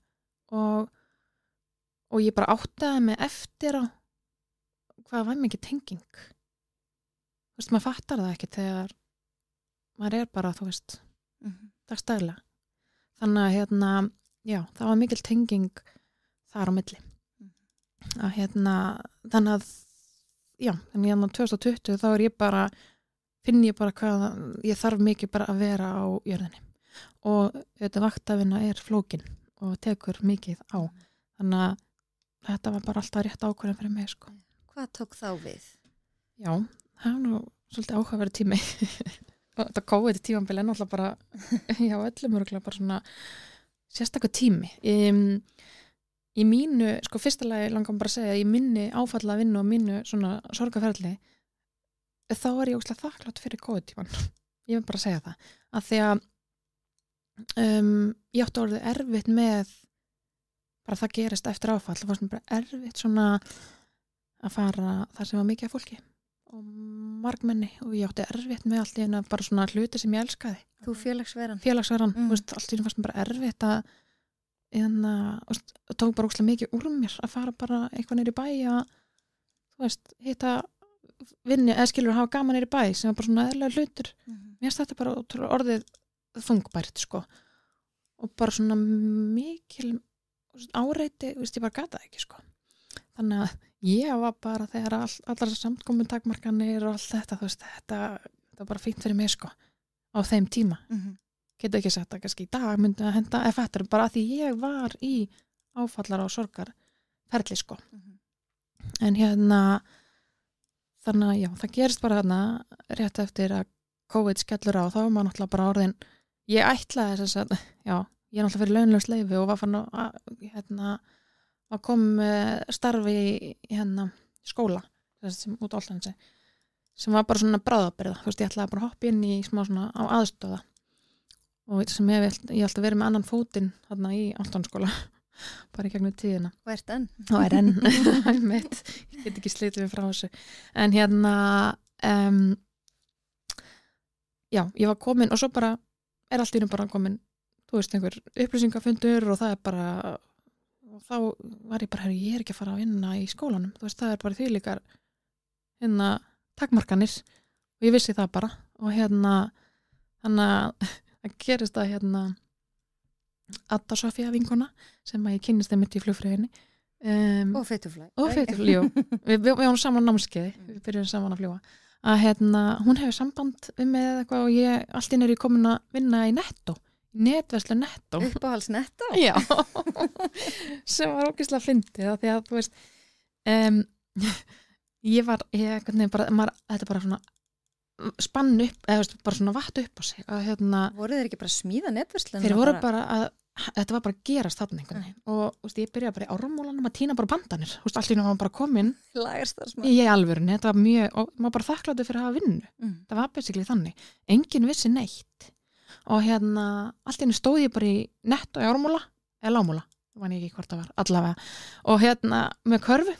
og ég bara áttaði mig eftir á hvað var mikið tenging þú veist, maður fattar það ekki þegar maður bara, þú veist, dagstæðlega. Þannig að já, það var mikil tenging þar á milli. Þannig að já, en 2020 þá finn ég bara hvað ég þarf mikið bara að vera á jörðinni og þetta vaktavinna flókin og tekur mikið á. Þannig að þetta var bara alltaf rétt ákvörðun fyrir mig, sko. Hvað tók þá við? Já, það var nú svolítið áhugaverður tími. Þetta COVID tímabili náttúrulega bara, já, öllum örgulega bara svona sérstakur tími. Í mínu, sko, fyrsta lagi langar bara að segja, í minni áfalla vinnu og mínu svona sorgarferli, þá ég óslega þakklátt fyrir COVID-tíman. Ég vil bara segja það. Af því að ég átti orðið erfitt með bara það gerist eftir áfall. Það var svona bara erfitt svona að fara þar sem var mikið af fólki og margmenni og ég átti erfitt með allt í einu bara svona hluti sem ég elskaði. Þú félagsveran. Þú veist, allt í einu fannst mér bara erfitt að tók bara óslega mikið úr mér að fara bara eitthvað niður í bæ að, þú veist, hitta vinni, eða skilur að hafa gaman niður í bæ sem var bara svona eðlilega hlutur. Mér finnst þetta bara orðið þungbært, sko. Og bara svona mikil áreiti, veist, ég bara gata ekki, sko. Þannig að ég var bara þegar allar samtkomin takmarkanir og allt þetta, þú veist, þetta var bara fínt fyrir mig, sko, á þeim tíma. Getur ekki sagt að kannski í dag myndi að henda effektur bara að því ég var í áfallar og sorgarferli, sko. En þannig að já, það gerist bara rétt eftir að COVID skellur á, þá var maður náttúrulega bara orðin, ég ætlaði þess að, já, ég náttúrulega fyrir launlaust leyfi og var fann að koma starfi í skóla, sem út á Álftanesi, sem var bara svona bráðabirgða, þú veist, ég ætlaði bara að hoppa inn í smá svona á aðstöða og sem ég alltaf verið með annan fótinn þarna í Álftanesskóla bara í gegnum tíðina. Og ert enn? Og enn, ég get ekki slitið mig frá þessu. En já, ég var komin og svo bara allt í einu bara komin, þú veist, einhver upplýsingafundur og það bara, og þá var ég bara, ég ekki að fara að vinna í skólanum, þú veist, það bara þvílíkar takmarkanir og ég vissi það bara og þannig að það gerist að Adda Sofía vinkona sem að ég kynnist þeim mitt í flugfröðinni og Feituflæ jú, við varum saman á námskeiði, við byrjum saman að fljúga að hún hefur samband við mig eða eitthvað og ég allt í einu er ég komin að vinna í Netto, í netverslu Netto uppáhalds Netto? Já, sem var ógeðslega fyndið því að þú veist þetta bara svona spann upp, eða bara svona vatt upp á sig að voru þeir ekki bara að smíða netverslun? Þeir voru bara að þetta var bara að gerast þarna einhvern veginn og veist, ég byrjaði bara í ármólanum að tína bara pandanir, veist, allt í náttúrulega bara komin í alvörunni, þetta var mjög og maður bara þakkláttur fyrir að hafa vinnu það var basically þannig, enginn vissi neitt og allt í einu stóð ég bara í Netto í ármóla eða lámóla, man ég ekki hvort það var allavega, og með körfu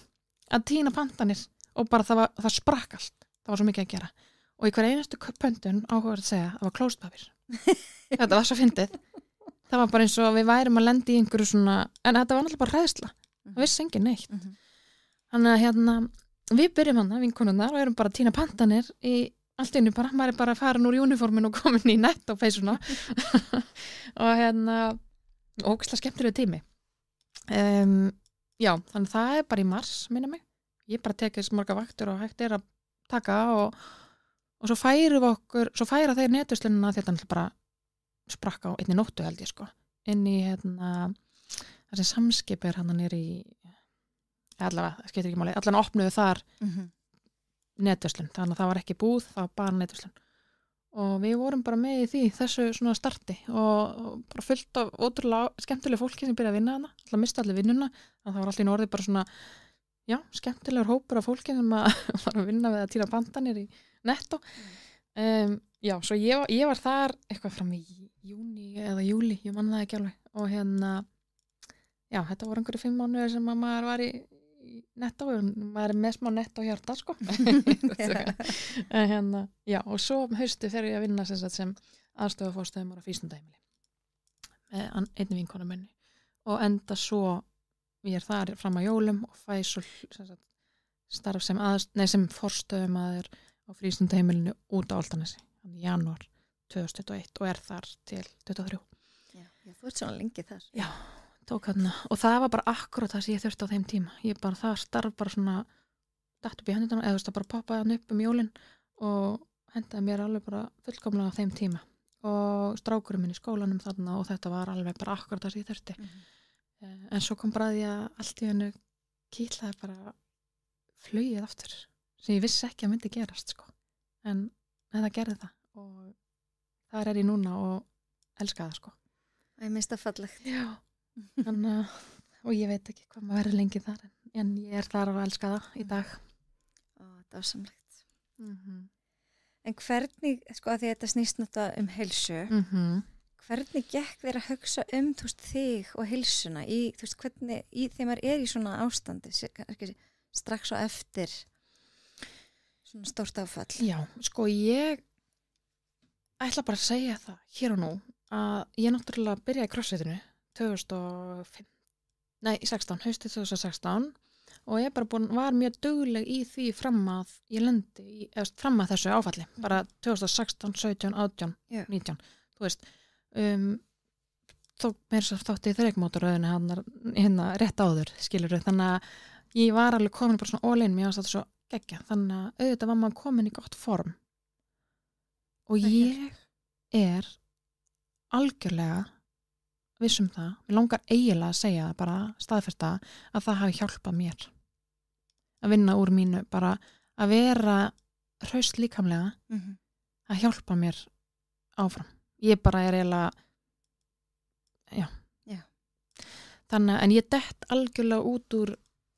að tína pandanir og bara það sprakk allt, það var svo mikið að gera og í hver einustu pöntun áhugaður að segja það var klóspapir þetta var svo fyndið það var bara eins og við værum að lenda í einhverju svona en þetta var náttúrulega bara hræðsla það vissi engin neitt þannig að við byrjum vinkonunnar og erum bara að tína pantanir í allt einu bara, maður er bara farin úr uniformin og komin í Netto peysuna og ógeðslega skemmtilega tími já, þannig það er bara í mars minna mig, ég bara tekið smorga vaktur og hægt er að taka og svo færa þeir netverslunina því þetta bara sprakk á einni nóttu held ég sko inn í þessi samskip niður í allavega, það skiptir ekki máli, allavega opnuðu þar netverslun, þannig að það var ekki búð, það var bara netverslun og við vorum bara með í því þessu svona starti og bara fullt af ótrúlega skemmtilega fólki sem byrjaði að vinna hana, alltaf mista allir vinnuna þannig að það var allir í orðið bara svona já, skemmtilegur hópur af fólki sem var að vinna við að týna pandanir í Netto já, svo ég var þar eitthvað fram í júni eða júli, ég man það ekki alveg og já, þetta voru einhverju 5 mánuðir sem að maður var í Netto og maður er með smá Netto hjarta sko já, og svo haustu þegar ég að vinna sem aðstofafórstöðumar á frístundaheimili einni vinkonu minni og enda svo ég er þar fram að jólum og fæ svo starf sem forstöðumaður á frístundaheimilinu út á Álftanesi í janúar 2021 og þar til 23. Já, þú ert svona lengi þar. Já, tók þarna og það var bara akkurat það sem ég þurfti á þeim tíma. Það starf bara svona datt upp í hendurna eða það bara poppaði hann upp jólin og hendaði mér alveg bara fullkomlega á þeim tíma og strákurinn minn í skólanum þarna og þetta var alveg bara akkurat það sem ég þurfti. En svo kom bara því að allt í hennu kýtlaði bara flugið aftur sem ég vissi ekki að myndi gerast sko. En það gerði það og þar ég núna og elska það sko. Ég minnst það fallegt. Já, og ég veit ekki hvað maður verður lengi þar en ég þar og elska það í dag. Þetta var samlegt. En hvernig, sko að því þetta snýst náttúrulega heilsu, hvernig gekk þér að hugsa þú veist, þig og heilsuna þú veist, hvernig, þegar maður í svona ástandi, strax og eftir svona stórt áfall? Já, sko ég ætla bara að segja það hér og nú að ég náttúrulega byrjaði í CrossFitinu 16, haustið 2016 og ég bara var mjög dugleg í því fram að ég lendi fram að þessu áfalli, bara 2016, 17, 18, 19 þú veist þó mér svo þátti í þreikmótaröðinu hérna rétt áður, skilurðu, þannig að ég var alveg komin bara svona all in, mér varst þetta svo geggja, þannig að auðvitað var maður komin í gott form og ég algjörlega vissum það, mér langar eiginlega að segja það, bara staðfesta að það hafi hjálpað mér að vinna úr mínu, bara að vera hraust líkamlega að hjálpa mér áfram. Ég bara eiginlega já. Þannig, en ég dett algjörlega út úr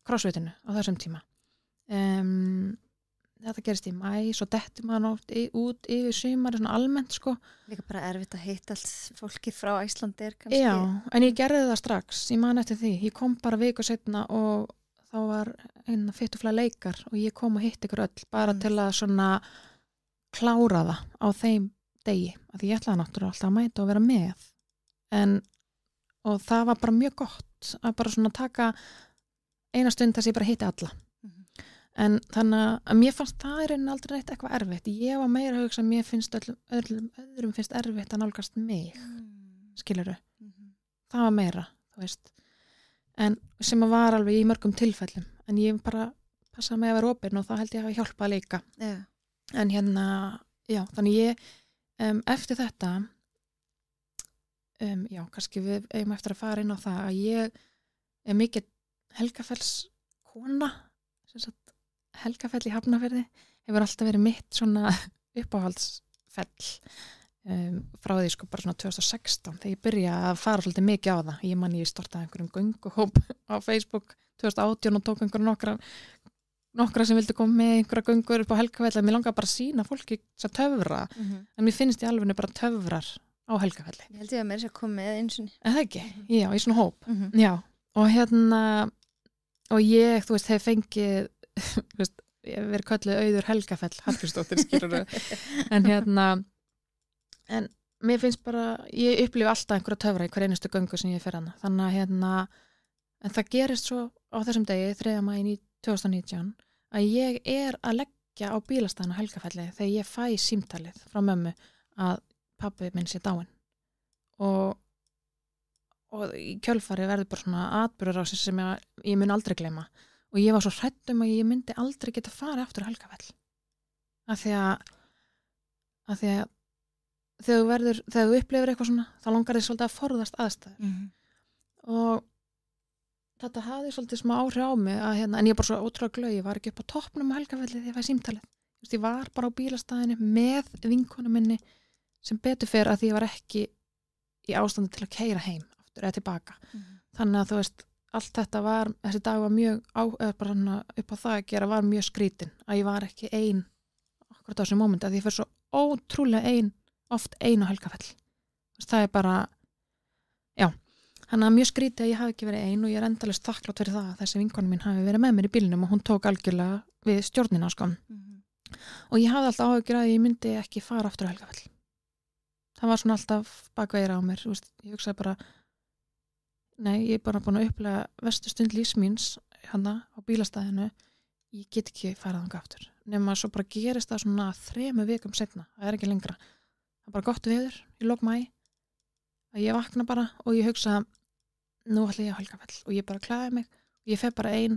CrossFitinu á þessum tíma. Þetta gerist í maí, svo dettur maður oft út yfir sumari svona almennt sko. Líka bara erfitt að hitta allt fólki frá Íslandi kannski. Já, en ég gerði það strax, ég man eftir því. Ég kom bara viku seinna og þá var einn fittuflega leikar og ég kom og hitt ykkur öll bara til að svona klára það á þeim degi. Af því ég ætlaði náttúrulega alltaf að mæta og vera með. Og það var bara mjög gott að bara svona taka eina stund þess að ég bara hitti alla. En þannig að mér fannst það aldrei neitt eitthvað erfitt. Ég var meira að hugsa að mér finnst öðrum finnst erfitt að nálgast mig. Skilurðu? Það var meira, þú veist. En sem að var alveg í mörgum tilfellum. En ég bara passaði mig að vera opin og það held ég að hafa hjálpað líka. En þannig ég eftir þetta kannski við eigum eftir að fara inn á það að ég mikið Helgafells kona, sem sagt Helgafell í Hafnarfirði hefur alltaf verið mitt svona uppáhaldsfell frá því sko bara svona 2016 þegar ég byrjaði að fara svolítið mikið á það. Ég man ég startaði einhverjum gönguhóp á Facebook 2018 og tók nokkra sem vildi koma með einhverja göngur upp á Helgafell að mér langaði bara að sýna fólki sem töfra en mér finnst ég alveg bara töfrar á Helgafelli. Ég held ég að mér sé að koma með eins og það ekki? Já, í svona hóp. Já, og og ég, þú veist, hef fengið þú veist, ég hef verið kölluð Auður Helgafell Hallgrímsdóttir skilurðu en mér finnst bara ég upplifi alltaf einhverja töfra í hver einustu göngu sem ég fer hana þannig að en það gerist svo á þessum degi 3. maí 2019 að ég að leggja á bílastæðinu Helgafelli þegar ég fæ símtalið frá mömmu að pabbi minn sé dáinn og í kjölfari verður bara svona atburðarásir sem ég mun aldrei gleyma og ég var svo hrædd að ég myndi aldrei geta fara aftur á Helgafell af því að þegar þú upplifir eitthvað svona þá langar þig svolítið að forðast aðstæður og þetta hafði svolítið smá áhrif á mig en ég er bara svo ótrúlega glöð, ég var ekki upp á toppnum á Helgafelli þegar ég fæ símtalið ég var bara á bílastæðinu með vinkonu minni sem betur fer að því ég var ekki í ástandi til að keyra heim aftur eða tilbaka þannig að þú veist allt þetta þessi dag var mjög bara upp á það að gera var mjög skrítin að ég var ekki ein akkurat á þessum mómenti að ég fer svo ótrúlega oft ein á Helgafell það er bara þannig að mjög skrítið að ég hafi ekki verið ein og ég er endalaust þakklátt fyrir það að þessi vinkonu mín hafi verið með mér í bílnum og hún tók algjörlega við stjórnina sko og ég hafði alltaf áhyggjur að ég myndi ekki fara aftur á Helgafell það var svona alltaf bakveira á mér veist, ég hugsaði bara ég er bara búin að upplega verstu stund lífs míns hana á bílastæðinu ég get ekki farað þangað aftur nema svo bara gerist það svona 3 vikum setna, það er ekki lengra. Það er bara gott veður í lok maí að ég vakna bara og ég hugsa nú ætla ég á Helgafell og ég bara klæði mig og ég fer bara ein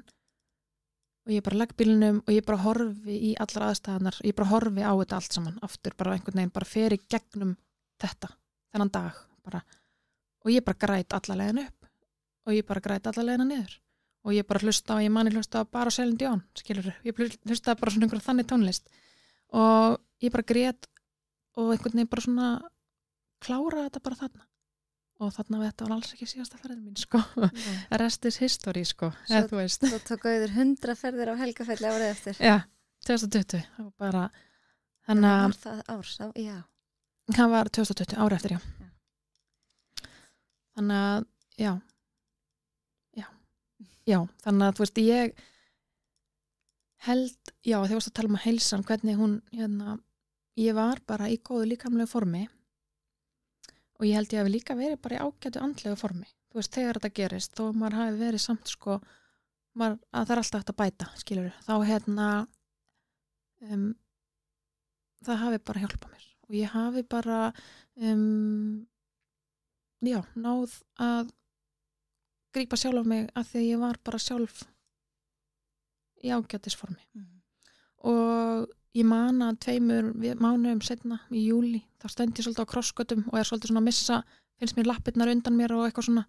og ég bara legg bílnum og ég bara horfi í allar aðstæðanar, ég bara horfi á þetta allt saman aftur, bara einhvern veginn, bara fer í gegnum þetta, þennan dag bara, og ég bara græt alla leiðina upp og ég bara græt alla leiðina niður og ég bara hlusta og ég mani hlusta bara Celine Dion, skilurðu, ég hlusta bara svona einhver þannig tónlist og ég bara grét og einhvern veginn bara svona klára þetta bara þarna og þarna þetta var alls ekki síðasta ferðin mín sko, rest is history sko, eða þú veist. Svo tók auður 100 ferðir á Helgafelli árið eftir. Já, 2020, það var bara, þannig að... Var það ár, já. Það var 2020, árið eftir, já. Þannig að, já, þannig að þú veist, ég held, já, þegar þú varst að tala um að heilsan, hvernig hún, ég var bara í góðu líkamlegu formi og ég held ég hafi líka verið bara í ágætu andlegu formi. Þú veist, þegar þetta gerist, þó maður hafi verið samt sko, að það er alltaf hægt að bæta, skilur. Þá það hafi bara hjálpað mér. Og ég hafi bara, náð að grípa sjálf af mig að því að ég var bara sjálf í ágætisformi. Og ég man að 2 mánuðum seinna í júli, þá stend ég svolítið á krossgötum og er svolítið svona að missa, finnst mér lappirnar undan mér og eitthvað svona,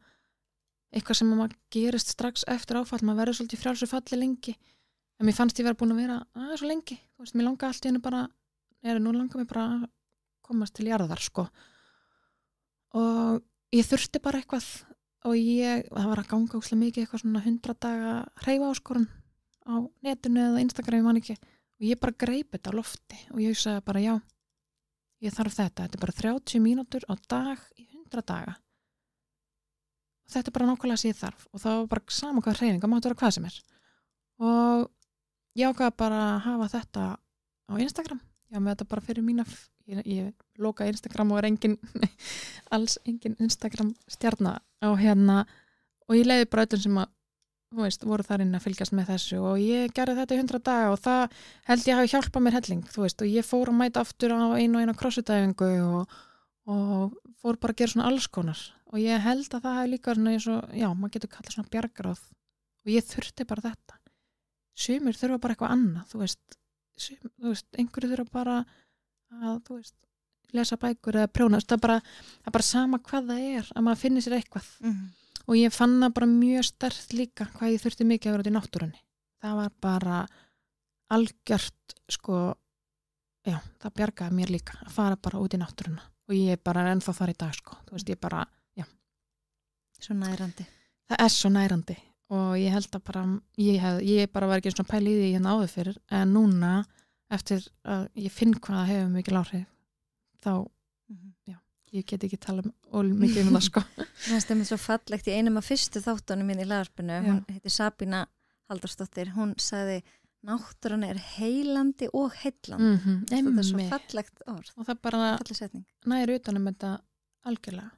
eitthvað sem maður gerist strax eftir áfall, maður verður svolítið frjálsu falli lengi, en mér fannst ég vera búin að vera svo lengi, þú veist, mér langaði allt í hennu bara, nú langar mér bara að komast til jarðar, sko. Og ég þurfti bara eitthvað og það var að ganga óslega mikið eitthvað svona 100 daga hreyfa áskorun á netinu eða Instagram, ég man ekki. Og ég bara greip þetta á lofti og ég hugsaði bara já, ég þarf þetta er bara 30 mínútur á dag í 100 daga. Og þetta er bara nákvæmlega sem ég þarf og það var bara sama hvað hreyfing, það mátti vera hvað sem er. Og ég ákvað bara að hafa þetta á Instagram. Já, með þetta bara fyrir mína, ég lokaði Instagram og alls engin Instagram stjarna á og ég leiði bara öllum sem að þú veist, voru þar inn að fylgjast með þessu og ég gerði þetta í 100 daga og það held ég hafi hjálpað mér helling, þú veist, og ég fór að mæta aftur á eina crossfit-æfingu og fór bara að gera svona alls konar og ég held að það hafi líka svona eins og, já, maður getur kallað svona bjargráð og ég þurfti bara þetta. Sumir þurfa bara eitthvað annað, þú veist, einhverju þurfa bara að, þú veist, lesa bækur eða prjóna, það er bara sama hvað það er, að maður finnir sér eitthvað. Og ég fann það bara mjög sterkt líka hvað ég þurfti mikið að vera út í náttúrunni. Það var bara algjört, sko, já, það bjargaði mér líka að fara bara út í náttúruna. Og ég er bara ennþá þar í dag, sko. Þú veist, ég bara, já. Svo nærandi. Það er svo nærandi. Og ég held að bara, ég bara var ekki svona pæli í því hérna áður fyrir. En núna, eftir að ég finn hvað það hefur mikil áhrif, þá, já. Ég get ekki tala mikið það sko. Það er svo fallegt í einum af fyrstu þáttunum mín í hlaðvarpinu, hún heitir Sabína Halldórsdóttir, hún sagði náttúran er heilandi og heillandi. Það er svo fallegt orð. Og það bara næri utanum þetta algjörlega.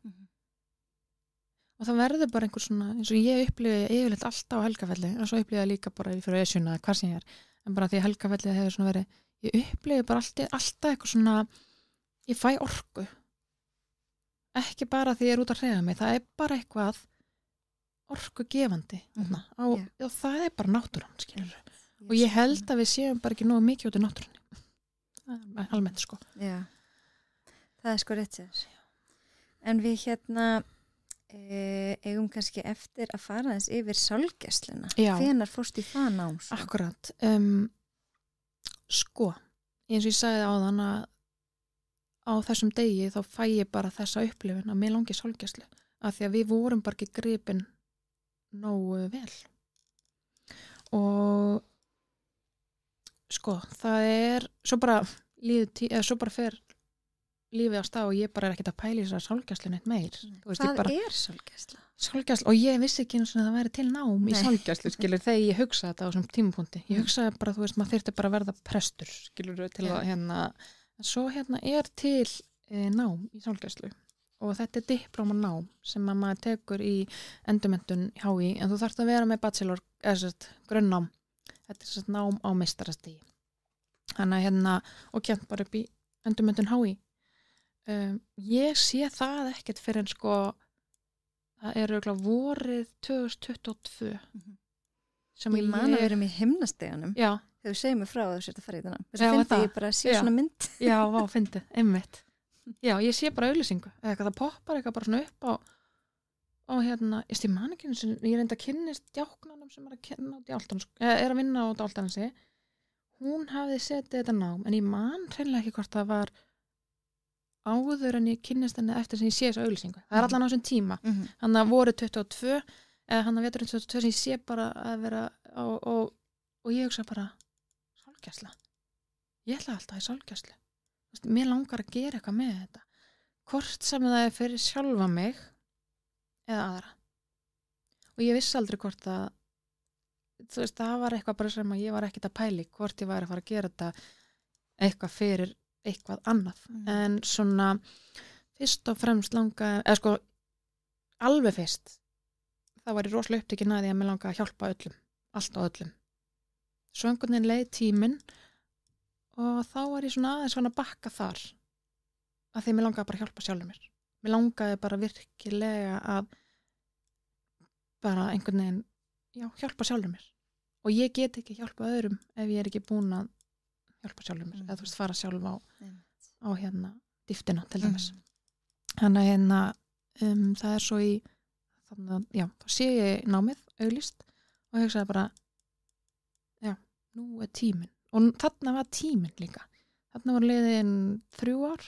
Og það verður bara einhver svona, eins og ég upplifi yfirleitt alltaf á Helgafelli, og svo upplifi ég líka bara fyrir Esjuna, hvað sem ég er. En bara því að Helgafelli hefur svona verið, ég upplifi bara alltaf eitthvað svona, ég fæ orku. Ekki bara því ég er út að hreyfa mig, það er bara eitthvað orkugefandi og það er bara náttúran, skilur. Og ég held að við séum bara ekki nógu mikið út í náttúrunni. Það er almennt, sko. Já, það er sko rétt sér. En við eigum kannski eftir að fara þess yfir sálgæsluna. Hvenær fórst í það nám? Akkurat. Sko, eins og ég sagði áðan að á þessum degi þá fæ ég bara þessa upplifun að mér langi sálgæslu af því að við vorum bara ekki gripin nógu vel og sko það er svo bara fer lífið á stað og ég bara er ekkert að pæla í þessar sálgæslu neitt meir. Hvað er sálgæsla? Sálgæsla og ég vissi ekki eins og það væri til nám í sálgæslu skilur þegar ég hugsaði þetta á þessum tímapunkti. Ég hugsaði bara, þú veist, maður þyrfti bara að verða prestur skilur til að Svo er til nám í sálgæslu og þetta er diplómanám sem maður tekur í endurmenntun HÍ en þú þarft að vera með bachelor, grunnám. Þetta er nám á meistarastigi. og kent bara upp í endurmenntun HÍ. Ég sé það ekkert fyrir en sko það er örugglega vorið 2022 sem Ég man að verum í himnasteganum Já, þegar þú segir mig frá þessu að fara í þennan. Já, Þess að það. ég bara sé Já. svona mynd. já, fyndið, einmitt. Já, ég sé bara auglýsingu. Eða eitthvað, það poppar eitthvað bara svona upp á ég man ekki eins og ég reyndi að kynnist djáknanum sem er að kenna út í Álftanes, er að vinna út á Álftanesi. Hún hafði setið þetta nám, en ég man hreinlega ekki hvort það var áður en ég kynnist henni eftir sem ég sé þessu auglýsingu. Það er allan á þessum tíma. Hann að voru 22, eða hann að veturinn 22 sem ég sé bara að vera og ég hugsa bara sálgæsla. Ég ætla alltaf í sálgæslu. Mér langar að gera eitthvað með þetta. Hvort sem það er fyrir sjálfa mig eða aðra. Og ég vissi aldrei hvort að það var eitthvað bara sem að ég var ekkert að pæli hvort ég væri að fara að gera þetta eitthvað fyrir eitthvað annað. En svona fyrst og fremst eða sko alveg fyrst þá var ég rosalega upptekin að því að mér langaði að hjálpa öllum, allt og öllum. Svo einhvern veginn leið tíminn og þá var ég svona aðeins að bakka þar að því mér langaði bara að hjálpa sjálfur mér. Mér langaði bara virkilega að bara einhvern veginn hjálpa sjálfur mér. Og ég get ekki hjálpa öðrum ef ég er ekki búin að hjálpa sjálfur mér. Eða þú veist, fara sjálf á dýftina til dæmis. Þannig að það er svo í þá sé ég námið auglýst og ég hugsaði bara nú er tíminn. Og þarna var tíminn líka. Þarna var liðin 3 ár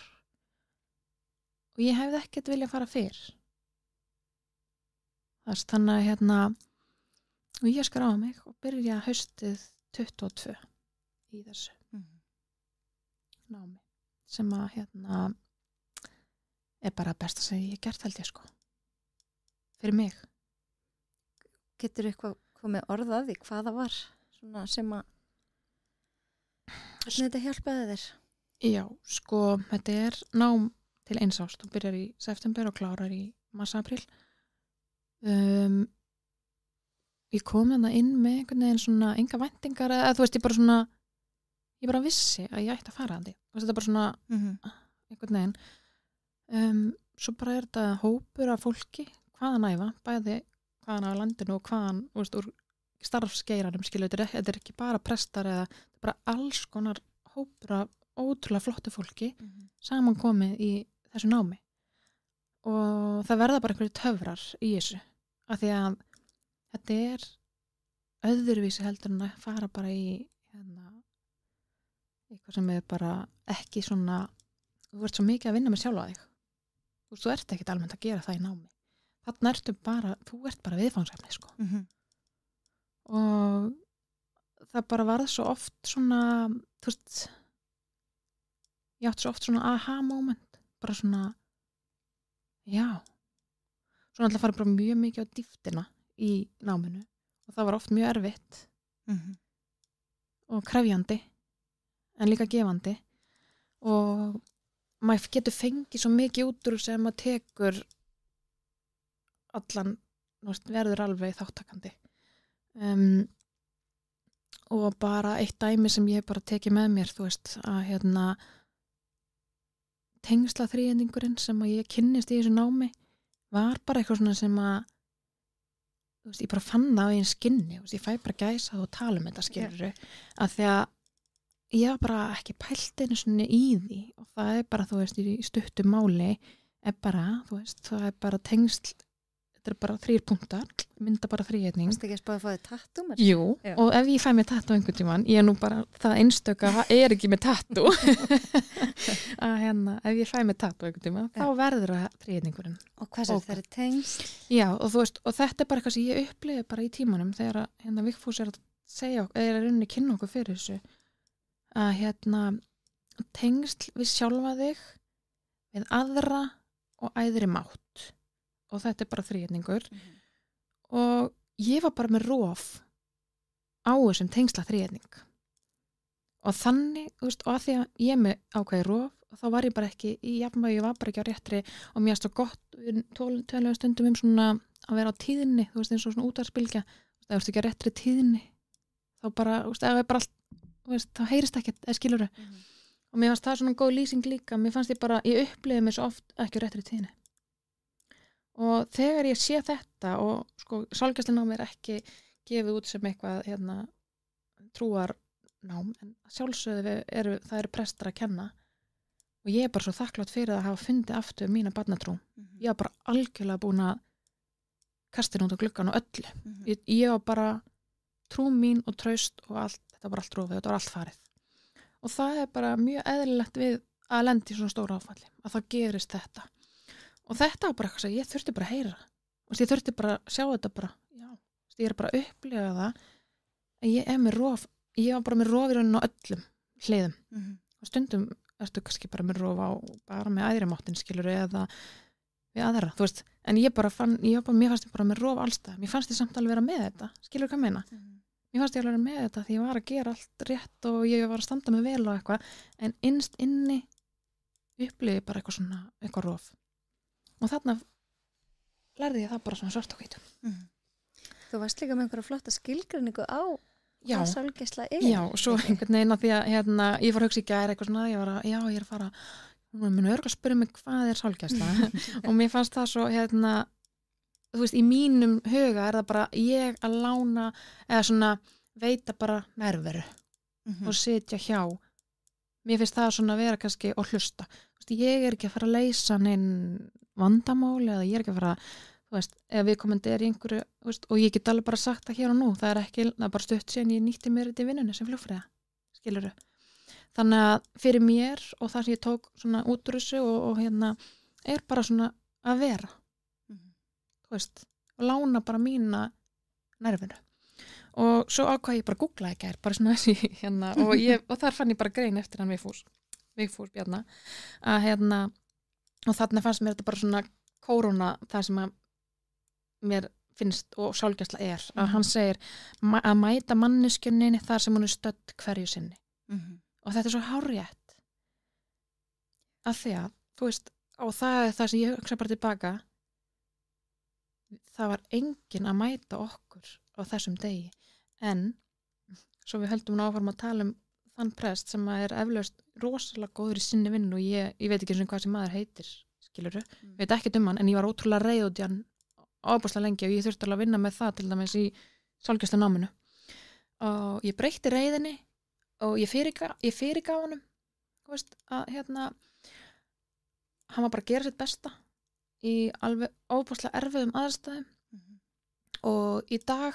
og ég hefði ekkert viljað fara fyrr. Þannig að og ég skráði mig og byrja haustið 22 í þessu námi sem að er bara best að segja ég gert held ég sko fyrir mig. Getur eitthvað komið orð að því hvað það var svona sem að hvernig þetta hjálpaði þér? Já, sko þetta er nám til 1 árs. Þú byrjar í september og klárar í mars-apríl. Ég kom þarna inn með einhvern veginn svona enga væntingar eða þú veist ég bara vissi að ég ætti að fara að því. Þetta er bara svona einhvern veginn. Svo bara er þetta hópur af fólki hvaðan æfa, bæði hvaðan af landinu og hvaðan úr starfsgeiranum þetta er ekki bara prestar eða bara alls konar hópur af ótrúlega flottu fólki saman komið í þessu námi. Og það verða bara einhverju töfrar í þessu af því að þetta er öðruvísi heldur en að fara bara í eitthvað sem er bara ekki svona þú ert svo mikið að vinna með sjálfa þig. Þú ert ekkert almennt að gera það í námi. Þarna þú ert bara viðfangsefni sko. Og það bara varð svo oft svona þú veist ég átti svo oft svona aha moment bara svona svona alltaf fara bara mjög mikið á dýftina í náminu og það var oft mjög erfitt og krefjandi en líka gefandi og maður getur fengið svo mikið út úr sem maður tekur allan verður alveg þáttakandi og bara eitt dæmi sem ég bara tekið með mér þú veist að tengsla þríendingurinn sem að ég kynnist í þessu námi var bara eitthvað svona sem að þú veist, ég bara fann það á einn skinni ég fæ bara gæsa og tala um þetta skilurðu að því að ég var bara ekki pælt einu svona í því og það er bara, þú veist, í stuttu máli er bara, þú veist, það er bara tengsl þetta er bara 3 punktar, mynda bara þríhetning. Þú veist ekki að spáði að fá þig tattoo mér? Jú, og ef ég fæ mér tattoo einhvern tímann, ég er nú bara það einstöka er ekki með tattoo að ef ég fæ mér tattoo einhvern tímann, þá verður það þríhetningurinn. Og hvað sem það er tengsl? Já, og þú veist, og þetta er bara eitthvað sem ég upplifi bara í tímanum þegar Vigfús er að segja er að runni kynna okkur fyrir þessu að tengsl við sjálfa þig við aðra og æðri mátt og þetta er bara þríhetningur og ég var bara með rof á þessum tengsla þríhetning og þannig, þú veist, og að því að ég með ákveði rof og þá var ég bara ekki í jafnvægi, ég var bara ekki á réttri og mér er svo gott tölulega stundum svona að vera á tíðinni, þú veist, eins og svona útvarpsbylgja, þú veist, ef þú ert ekki á réttri tíðinni þá bara, þú veist, ef það er bara allt þá heyrist ekkert, skilurðu. Og mér fannst það svona góð lýsing líka, mér fannst ég upplifði mig svo oft ekki réttri tíðinni. Og þegar ég sé þetta og sko sálgæslan á mér ekki gefið út sem eitthvað trúarnám, en sjálfsögðu það eru prestar að kenna og ég er bara svo þakklátt fyrir að hafa fundið aftur mína barnatrú. Ég var bara algjörlega búin að kasta út á gluggan og öllu. Ég var bara trú mín og traust og allt, þetta var allt rofið, þetta var allt farið. Og það er bara mjög eðlilegt við að lenda í svona stóra áfalli, að það gerist þetta. Og þetta var bara eitthvað sem ég þurfti bara að heyra. Og ég þurfti bara að sjá þetta bara, já. Ég er bara að upplifa það að ég er með rof, ég var bara með rof í rauninni á öllum hliðum. Og stundum ertu kannski bara með rof bara með æðri máttin, skilur, eða við aðra, þú veist. En mér fannst ég bara með rof allstað. Mér fannst ég samt alveg vera með þetta, skilur hvað meina? Mér fannst ég alveg vera með þetta því ég var að gera allt rétt og ég var að standa mig vel og eitthvað, en innst inni upplifði bara eitthvað rof. Og þarna lærði ég það bara svona svart og hvítu. Þú varst líka með einhverja flotta skilgreiningu á hvað sálgæsla er. Já, og svo einhvern veginn að því að ég fór að hugsa í gær eitthvað svona, ég er að fara, hún mun örgulega að spyrja mig hvað er sálgæsla og mér fannst það svo, þú veist, í mínum huga er það bara ég að lána eða svona veita bara nærveru og sitja hjá. Mér finnst það svona vera kannski og hlusta. Þú veist, ég er ekki að fara að leysa neinn vandamáli eða ég er ekki að fara, þú veist, ef við komandi í einhverju, þú veist, og ég get alveg bara sagt það hér og nú, það er bara stutt síðan ég nýtti mér þetta í vinnunni sem flugfræða, skilurðu. Þannig að fyrir mér og það sem ég tók svona út úr þessu og er bara svona að vera, þú veist, og lána bara mína nærveru. Og svo ákvað ég bara að googla ekki bara svona þessi og þar fann ég bara grein eftir hann Vigfús Bjarna að og þarna fannst mér þetta bara svona kóróna það sem að mér finnst og sálgæsla er að hann segir að mæta manneskjunni þar sem hún er stödd hverju sinni og þetta er svo hárrétt að því að þú veist, og það er það sem ég hugsa bara tilbaka, það var enginn að mæta okkur á þessum degi, en svo við höldum áfram að tala þann prest sem er eflaust rosalega góður í sinni vinnu og ég veit ekki eins og hvað sem maður heitir, skilurðu, veit ekki hann, en ég var ótrúlega reið út í hann ábúrslega lengi og ég þurfti alveg að vinna með það til dæmis í sálgæslu náminu og ég breytti reiðinni og ég fyrirgaf honum, þú veist, að hann var bara að gera sitt besta í alveg óbúrslega erfiðum aðstæðum og í dag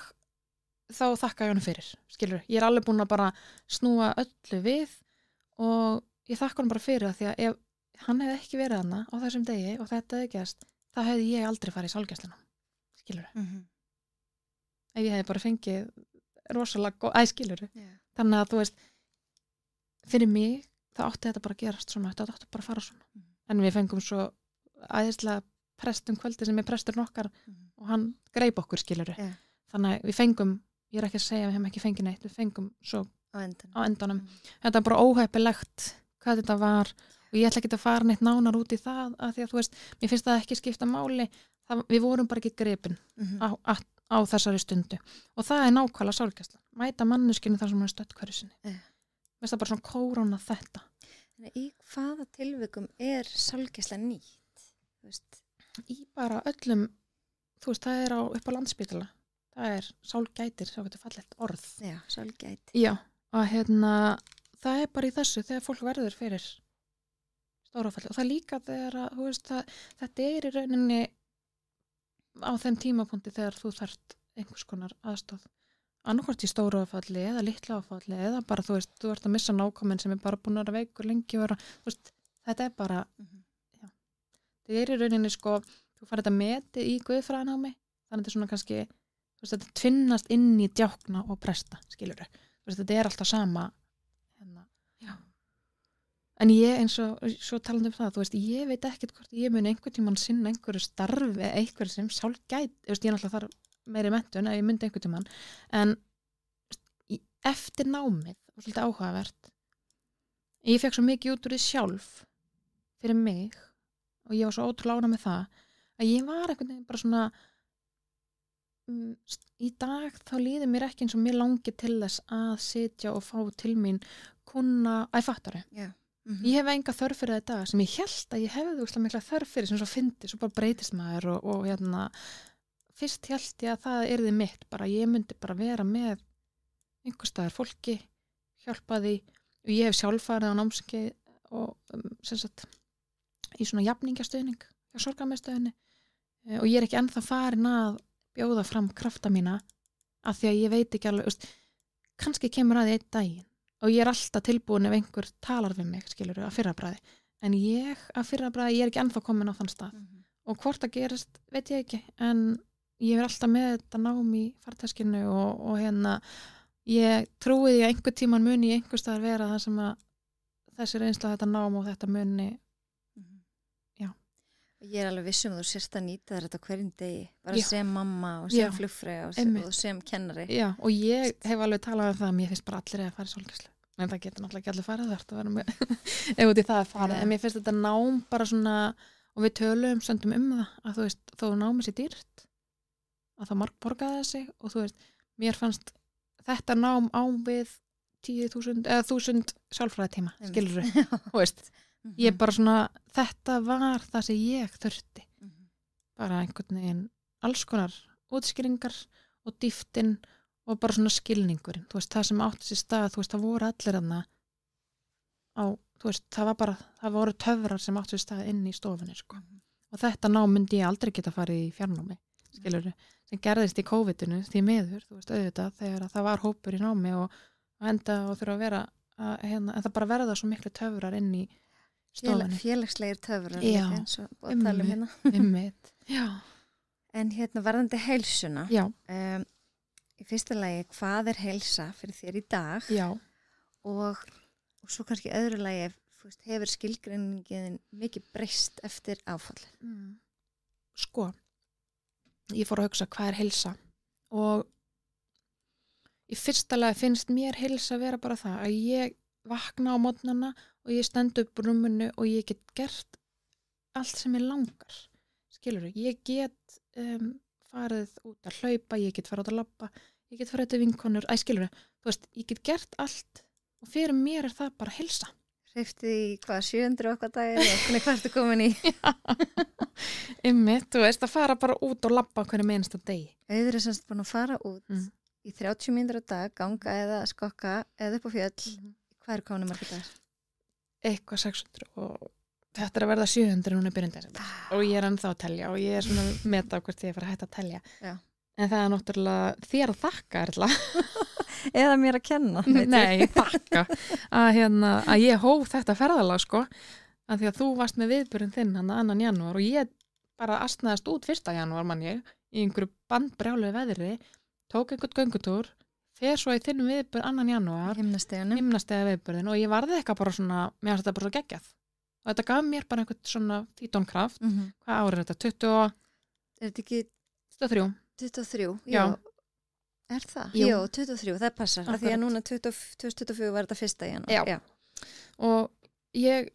þá þakka ég honum fyrir, skilur. Ég er alveg búin að bara snúa öllu við og ég þakka honum bara fyrir það því að ef hann hefði ekki verið þarna á þessum degi og þetta hefði gerst, þá hefði ég aldrei farið í sálgæsluna, skilur. Ef ég hefði bara fengið rosalega skilur. Þannig að þú veist, fyrir mig þá átti þetta bara að gerast svona, þetta átti bara að fara svona. En við fengum svo æðislega prestum kvöldi sem er presturinn okkar og hann greip okkur, skilur. Þannig að við fengum, ég er ekki að segja að við hefum ekki fengið neitt, við fengum svo á endanum. Þetta er bara óheppilegt hvað þetta var og ég ætla ekki að fara neitt nánar út í það að því að þú veist, mér finnst það ekki skipta máli, við vorum bara ekki gripin á þessari stundu og það er nákvæmlega sálgæslan, mæta manneskinu þar sem hún er stödd hverju sinni. Mér finnst það bara svona kóróna þetta. Í hvaða tilvikum er sálgæsla nýtt? Þú veist? Í bara öllum, þú veist, það er upp á Landspítala. Það er sálgætir, þá getur fallegt orð. Já, sálgæti. Já, að það er bara í þessu þegar fólk verður fyrir stórafalli og það líka þegar að, þú veist, þetta er í rauninni á þeim tímapunkti þegar þú þarft einhvers konar aðstoð. Annarkvort í stórafalli eða litla áfalli eða bara, þú veist, þú ert að missa nákominn sem er bara búin að vera veikur lengi og þú veist, þetta er bara, já. Það er í rauninni sko, þú farið þetta metið í guðfræðinámi, þannig þetta er svona kannski þú veist, þetta tvinnast inn í djákna og presta, skilurðu. Þú veist, þetta er alltaf sama. Já. En ég eins og svo talandi það, þú veist, ég veit ekkert hvort ég muni einhvern tímann sinna einhverju starfi, einhverju sem sálgæti, þú veist, ég náttúrulega þarf meiri menntun ef ég myndi einhvern tímann, en eftir námið, og svolítið áhugavert, ég fekk svo mikið út úr því sjálf fyrir mig og ég var svo ótrúlega ánægð með það, að ég var einhvern veginn bara svona í dag þá líður mér ekki eins og mér langi til þess að sitja og fá til mín fattari. Já. Ég hef enga þörf fyrir það í dag sem ég held að ég hefði úrslega mikla þörf fyrir sem svo fyndi, svo bara breytist maður og fyrst held ég að það yrði mitt, bara ég myndi bara vera með einhvers staðar fólki, hjálpa því og ég hef sjálf farið á námskeið og sem sagt í svona jafningastöðning hjá sorgarmiðstöðinni og ég er ekki ennþá farin að bjóða fram krafta mína af því að ég veit ekki alveg, kannski kemur að því einn daginn og ég er alltaf tilbúin ef einhver talar við mig, skilurðu, að fyrrabragði. En ég er ekki ennþá komin á þann stað. Og hvort það gerist, veit ég ekki, en ég er alltaf með þetta nám í farteskinu og ég trúi því að einhver tíman muni í einhver staðar vera það sem að þessi reynsla þetta nám og þetta muni. Ég er alveg vissum að þú sérst að nýta þér þetta hverjum degi, bara sem mamma og sem flugfreyja og sem kennari. Já, og ég hef alveg talað um það að mér finnst bara allir að fara í sólgæslu. En það getur náttúrulega ekki allir farið þar, það verður með, ef út í það að fara. En mér finnst þetta nám bara svona, og við töluðum stundum það, að þú veist, þó námið sér dýrt, að það margborgaði sig, og þú veist, mér fannst þetta nám á við 10.000 eða 1.000 sjálfræðitíma, skilurðu, þú veist. Ég bara svona, þetta var það sem ég þurfti. Bara einhvern veginn alls konar útskýringar og dýftin og bara svona skilningurinn. Þú veist, það sem átti sér stað, þú veist, það voru allir þarna á, þú veist, það voru töfrar sem átti sér stað inn í stofunni, sko. Og þetta nám myndi ég aldrei geta farið í fjarnámi, skilurðu, sem gerðist í COVID-inu, því miður, þú veist, auðvitað, þegar það var hópur í námi og enda og þurfa að vera, en það bara verða svo miklu töfrar inn í stofunni. Félagslegir töfrar, eins og talum hérna. Já. En varðandi heilsuna, í fyrsta lagi, hvað er heilsa fyrir þér í dag? Já. Og svo kannski öðru lagi, hefur skilgreiningin mikið breyst eftir áfall? Sko, ég fór að hugsa hvað er heilsa og í fyrsta lagi finnst mér heilsa vera bara það að ég vakna á morgnana og ég stend upp úr rúminu og ég get gert allt sem ég langar. Skilurðu, ég get farið út að hlaupa, ég get farið út að labba, ég get farið til vinkonur, skilurðu, þú veist, ég get gert allt og fyrir mér er það bara heilsa. Hreyfti í 700 okkar dagir og hvað ertu komin í? Einmitt, þú veist, að fara bara út og labba hverjum einasta degi. Auður er semst búin að fara út í 30 mínútur á dag, ganga eða skokka eða upp á fjöll. Hvað er komin margir dagar? Eitthvað 600 og þetta er að verða 700 núna í byrjun desember og ég er ennþá að telja og ég er svona að meta á hvort ég er að hætta að telja. Já. En það er náttúrulega þér að þakka, Erla. Eða mér að kenna. Nei, þakka. Að ég hóf þetta ferðalag, sko, að því að þú varst með viðburinn þinn hann 2. janúar og ég bara astnaðist út 1. janúar mann ég í einhverju bandbrjálu veðri, tók einhvern göngutúr, fer svo í þinn viðburð 2. janúar, himnastega viðburðin og ég varði eitthvað bara svona, mér fannst þetta bara svo geggjað. Og þetta gaf mér bara einhvern svona títónkraft. Hvað ár er þetta? 20... Er þetta ekki... 23. 23, já. Er það? Jú. Jó, 23, það passar. Af því að núna 2024 var þetta 1. janúar. Já. Og ég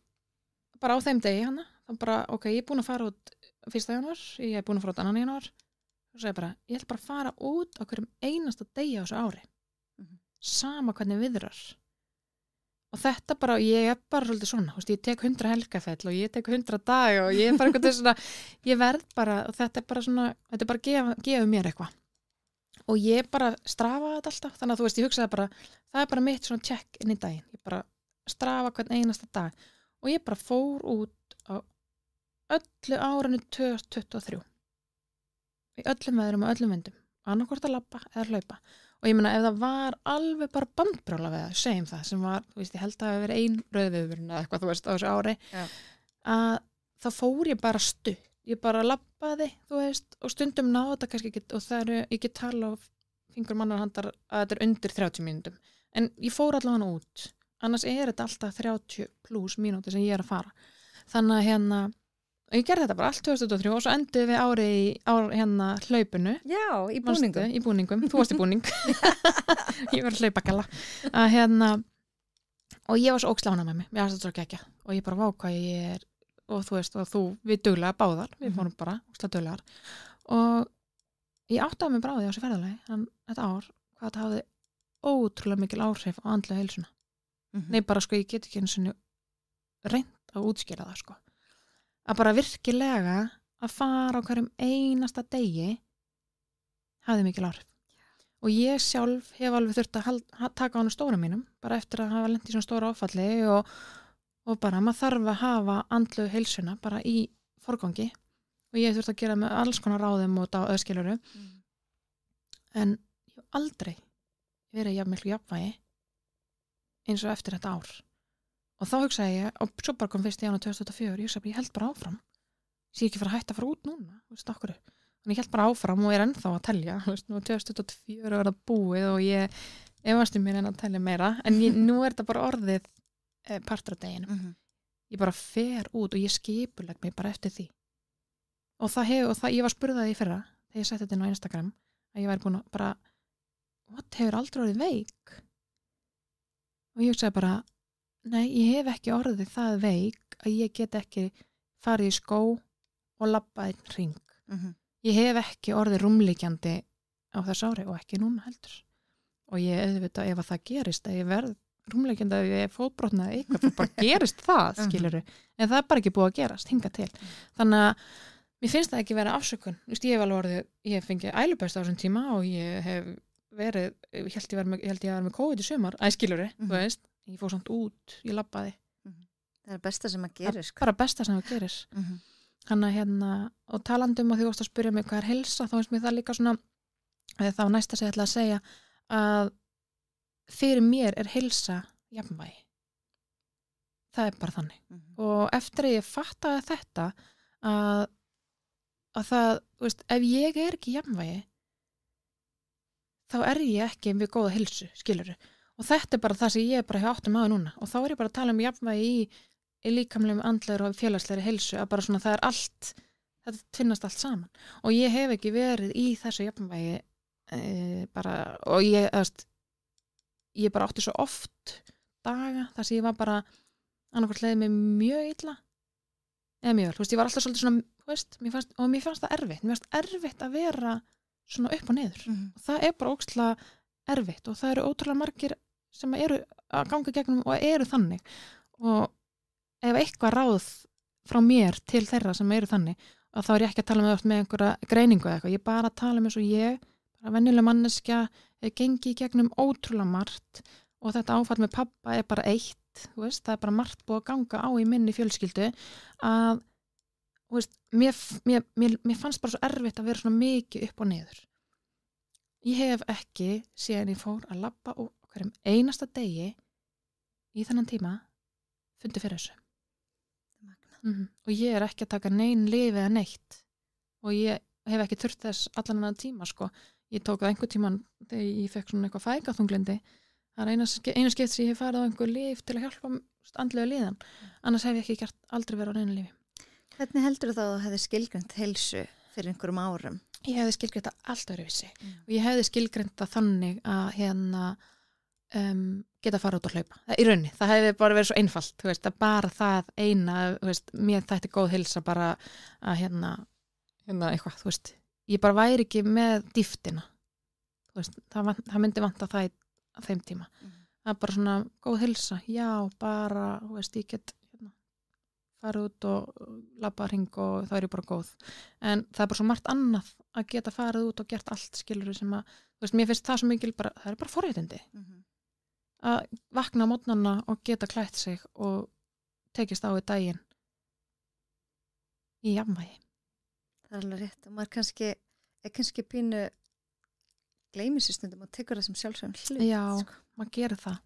bara á þeim degi hana, þá bara, ok, ég er búin að fara út 1. janúar, ég er búin að fara út 2. janúar og svo ég bara, ég ætla bara að fara út á hverjum einasta degi á þessu ári. Sama hvernig viðrar. Og þetta bara, ég er bara svolítið svona, ég tek 100 helgafell og ég tek 100 dag og ég er bara eitthvað svona, ég verð bara, og þetta er bara svona, þetta er bara gefa mér eitthvað. Og ég bara strafaði þetta alltaf, þannig að þú veist, ég hugsaði bara, það er bara mitt svona check inn í daginn. Ég bara strafa hvern einasta dag og ég bara fór út á öllu árinu 2023. Í öllum veðrum og öllum vindum, annarkvort að labba eða hlaupa. Og ég meina, ef það var alveg bara bandbrjála við það, segjum það, sem var, þú veist, ég held að það hefur verið 1 rauðviðvörun eða eitthvað, þú veist, á þessu ári, að þá fór ég bara stutt. Ég bara labbaði, þú veist, og stundum náðu þetta kannski ekki, og það eru, ég get tala á fingur mannar handar að þetta er undir 30 mínútum. En ég fór allavega út, annars er þetta alltaf 30 plus mínútur sem ég er að fara. Þannig að ég gerði þetta bara allt 2023 og svo endur við árið í hlaupinu. Já, í búningum. Í búningum, þú varst í búning. Ég var hlaupakalla. Og ég var svo ókslána með mig, mér varst þetta svo gekkja. Og ég bara váka ég er, og þú veist, og við duglega báðar, við fórum bara óksla duglegar. Og ég áttaði mig bráði á þessu ferðalagi, þetta ár, hvað þetta hafði ótrúlega mikil áhrif á andlega heilsuna. Nei, bara sko, ég get ekki einu sinni reynt að útskýra það, sko. Að bara virkilega að fara á hverjum einasta degi hafði mikil áhrif. Og ég sjálf hef alveg þurft að taka á hana stóra mínum, bara eftir að hafa lent í svona stóra áfalli og bara maður þarf að hafa andlegu heilsuna bara í forgangi og ég hef þurft að gera með alls konar ráðum og öðskiluru. En ég hef aldrei verið jafn miklu jafnvægi eins og eftir þetta ár. Og þá hugsaði ég, og svo bara kom 1. janúar 2004, ég held bara áfram. Ég sé ekki fara að hætta að fara út núna, veist okkur. Þannig ég held bara áfram og er ennþá að telja, veist, nú 2024 er það búið og ég efast mér en að telja meira, en nú er þetta bara orðið partur af deginu. Ég bara fer út og ég skipulegg mig bara eftir því. Og ég var spurðað í fyrra, þegar ég setti þetta inn á Instagram, að ég væri búin að bara, hefur aldrei orðið veik? Og ég hugsaði bara, nei, ég hef ekki orðið það veik að ég get ekki farið í skó og labbað einn hring. Ég hef ekki orðið rúmliggjandi á þessu ári og ekki núna heldur. Og ég auðvitað ef að það gerist, að ég verð rúmliggjandi að ég fótbrotnaði eitthvað, það bara gerist það, skilurðu. En það er bara ekki búið að gerast, hingað til. Þannig að mér finnst það ekki vera afsökun. Ég hef alveg orðið, ég hef fengið ælupest á þessum tíma og ég hef verið, ég held ég að vera með COVID í sumar, skilurðu, þú veist. Ég fór samt út, ég labbaði. Það er besta sem að gerir, sko. Bara besta sem að gerir. Þannig og talandi að því varst að spyrja mig hvað er heilsa, þá finnst mér það líka svona, þá næsta sem ég ætla að segja að fyrir mér er heilsa jafnvægi. Það er bara þannig. Og eftir að ég fattaði þetta að það, þú veist, ef ég er ekki jafnvægi, þá er ég ekki við góða heilsu, skilurðu. Og þetta er bara það sem ég bara hef áttum á núna. Og þá er ég bara að tala jafnvægi í líkamlegum, andlegri og félagslegri heilsu, að bara svona það er allt, þetta finnast allt saman. Og ég hef ekki verið í þessu jafnvægi bara, og ég bara átti svo oft daga þar sem ég var bara annarkvæmt leiði mig mjög illa eða mjög vel, þú veist, ég var alltaf svolítið svona, þú veist, mér fannst það erfitt, mér fannst erfitt að vera svona upp og niður. Og það er bara ógeðslega erfitt og það eru ótrúlega margir sem eru að ganga gegnum og eru þannig. Og ef eitthvað ráð frá mér til þeirra sem eru þannig, og þá er ég ekki að tala með einhverja greiningu eða eitthvað, ég bara að tala eins og ég, bara venjuleg manneskja, gengi í gegnum ótrúlega margt og þetta áfall með pabba er bara eitt, þú veist, það er bara margt búið að ganga á í minni fjölskyldu að, þú veist, mér fannst bara svo erfitt að vera svona mikið upp og niður. Ég hef ekki, síðan ég fór að labba og hverjum einasta degi í þennan tíma fundið fyrir þessu. Og ég er ekki að taka nein lyf eða neitt og ég hef ekki þurft þess allan annan tíma, sko. Ég tók það einhver tíman þegar ég fekk svona eitthvað fægaþunglindi. Það er einu skipt sem ég hef farið á einhver lyf til að hjálpa andlega líðan. Annars hef ég ekki aldrei verið á neinu lyfi. Hvernig heldur þú þá að þú hefði skilgreint heilsu fyrir einhverjum árum? Ég hefði skilgreint það allt öðruvísi. Og ég hefði skilgreint það þannig að geta að fara út og hlaupa. Í rauninni, það hefði bara verið svo einfalt, þú veist, að bara það eina, þú veist, mér þætti góð heilsa bara að eitthvað, þú veist, ég bara væri ekki með dýftina, þú veist, það myndi vanta það á þeim tíma. Það er bara svona góð heilsa, já, bara, þú veist, ég get farið út og labba hring og þá er ég bara góð. En það er bara svo margt annað að geta farið út og gert allt, skilur sem að, þú veist, mér finnst það svo mikil bara, það er bara forréttindi. Að vakna á mótnana og geta klætt sig og tekist á í daginn í jafnvægi. Það er alveg rétt og maður kannski pínu gleymir sér stundum og tekur það sem sjálfsögum hlut. Já, sko. Maður gerir það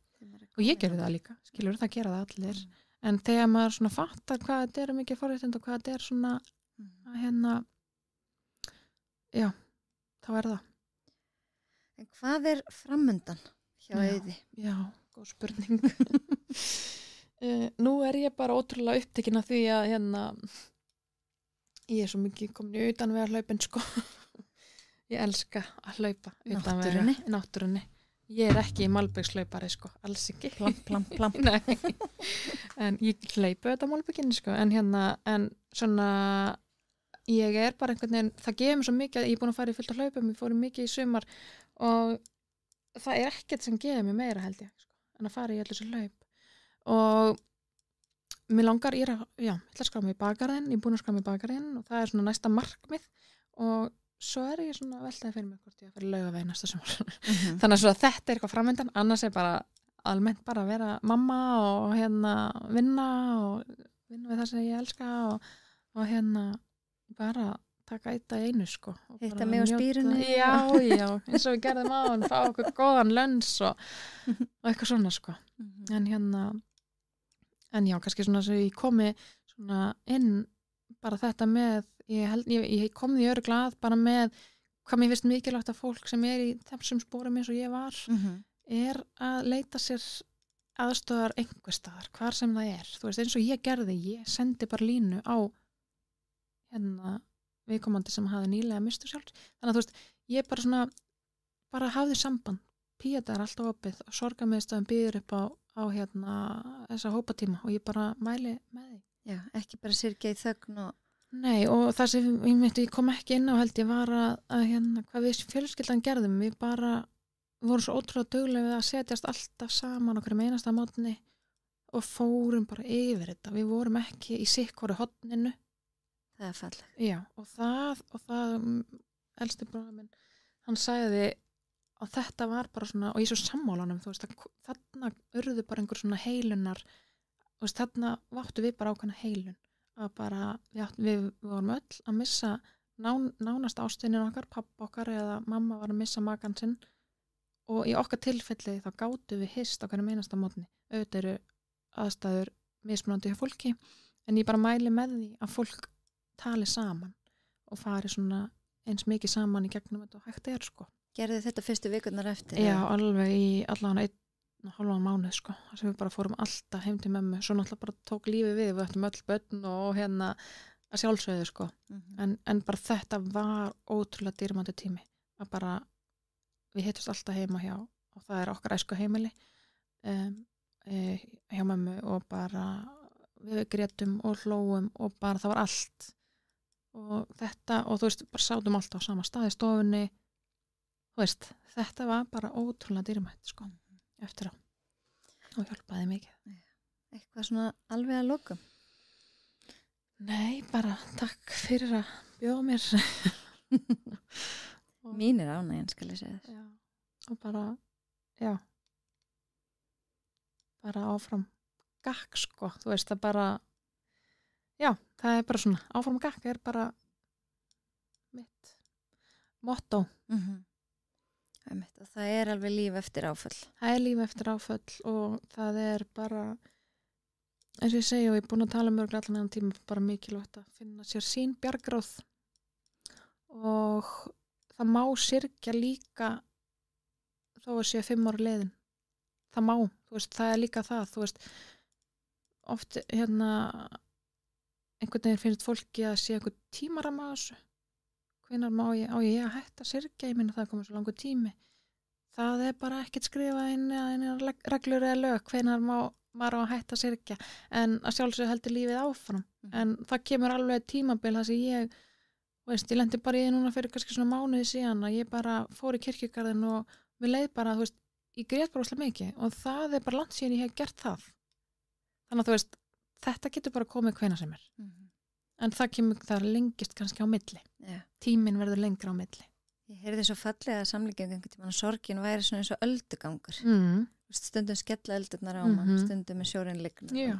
og ég gerir það líka, skilur það gera það allir. En þegar maður svona fattar hvað þetta er mikið forréttindi og hvað þetta er svona að já, þá er það. En hvað er framundan? hjá Auði? Já, góð spurning. Nú er ég bara ótrúlega upptekin af því að ég er svo mikið komin í utanvegarhlaupin, sko. Ég elska að hlaupa náttúrunni. Ég er ekki Malbikslaupari, sko, alls ekki. Plamp. Nei. En ég hleypu þetta Malbikinni, sko. En svona ég bara einhvern veginn, það gefur mér svo mikið, ég er búin að fara í fullt af hlaupum, ég fór mikið í sumar og það ekkert sem gefur mér meira held ég, sko, en að fara í allir þessu hlaup og mér langar, ég ætla að skrá mig í bakarinn, ég er búin að skrá mig í bakarinn og það svona næsta markmið og svo ég svona veltaði fyrir mig hvort ég að fara í Laugaveg næsta sumar. Þannig að svo að þetta eitthvað framöndan, annars bara almennt bara að vera mamma og vinna við það sem ég elska og bara taka eitt að einu sko. Hitta mig á spýrunni. Já, eins og við gerðum á hann, fá okkur góðan lönns og eitthvað svona sko. En já, kannski svona sem ég komi svona inn bara þetta með, ég kom því örugglega bara með hvað mér finnst mikilvægt að fólk sem í þessum spórum eins og ég var að leita sér aðstöðar einhvers staðar, hvar sem það þú veist, eins og ég gerði, ég sendi bara línu á viðkomandi sem hafði nýlega mistu sjálf, þannig að þú veist, ég bara svona bara hafði samband, Píeta alltaf opið og sorgarmiðstöðin býður upp á þessa hópatíma og ég bara mæli með því. Já, ekki bara syrgja í þögn og Nei, og það sem ég kom ekki inn á held ég var að hvað við fjölskyldan gerðum, við bara vorum svo ótrúlega duglega við að setjast alltaf saman okkur einasta mótni og fórum bara yfir þetta, við vorum ekki í sikkvoru horninu. Það falleg. Já, og það elsti bróðir minn, hann sagði að þetta var bara svona, og ég svo sammálanum, þú veist, þarna urðu bara einhver svona heilunar, þú veist, þarna váttu við bara ákveðna heilun, að bara, við vorum öll að missa nánast ástvinnin okkar, pappa okkar eða mamma var að missa makan sinn og í okkar tilfelli þá gátu við hist okkar einasta mótni, auðvitað eru aðstæður mismunandi hjá fólki, en ég bara mæli með því að fólk tali saman og fari svona eins mikið saman í gegnum þetta og hægt sko. Gerðu þetta fyrstu vikurnar eftir? Já, alveg í allavega 1,5 mánuð sko, þess að við bara fórum alltaf heim til mömmu, svo náttúrulega bara tók lífið við ættum öll börn og að sjálfsögðu sko, en bara þetta var ótrúlega dýrmætur tími, að bara við hittust alltaf heima hjá og það okkar æsku heimili hjá mömmu og bara við grétum og hlóum og bara það var allt og þetta, og þú veist, bara sátum alltaf á sama stað í stofunni, þú veist, þetta var bara ótrúlega dýrmætt sko, eftir á og hjálpaði mikið. Eitthvað svona alveg að lokum? Nei, bara takk fyrir að bjóða mér. Mín ánægjan, skal ég segja þess. Já, og bara, bara áfram gakk sko, þú veist, það bara það bara svona, áfram gakk bara mitt motto. Og það alveg líf eftir áföll. Það líf eftir áföll og það bara, eins og ég segi og ég er búin að tala um allan enn tíma, bara mikilvægt að finna sér sín bjargráð og það má syrgja líka þó að sé 5 ára leiðin. Það má, þú veist, það líka það, þú veist, oft einhvern veginn finnst fólki að sé einhver tímaramma á þessu. Hvenær má ég að hætta að syrgja, ég minna það komið svo langur tími. Það bara ekkert skrifað inn reglur eða lög, hvenær má maður á að hætta að syrgja, en að sjálfsögðu heldur lífið áfram. En það kemur alveg tímabil þar sem ég lendi bara í núna fyrir kannski svona mánuði síðan að ég bara fór í kirkjugarðinn og mér leið bara, þú veist, ég grét bara óslega mikið og það bara langt síðan ég hef gert það. Þannig að þú veist, þetta getur bara komið hvenær sem en það lengist kannski á milli. Tíminn verður lengra á milli. Ég heyrði svo fallega að samlíkjum einhvern tímann og sorgin væri svona eins og öldugangur. Stundum skella öldurnar á mann, stundum með sjórinn ligna.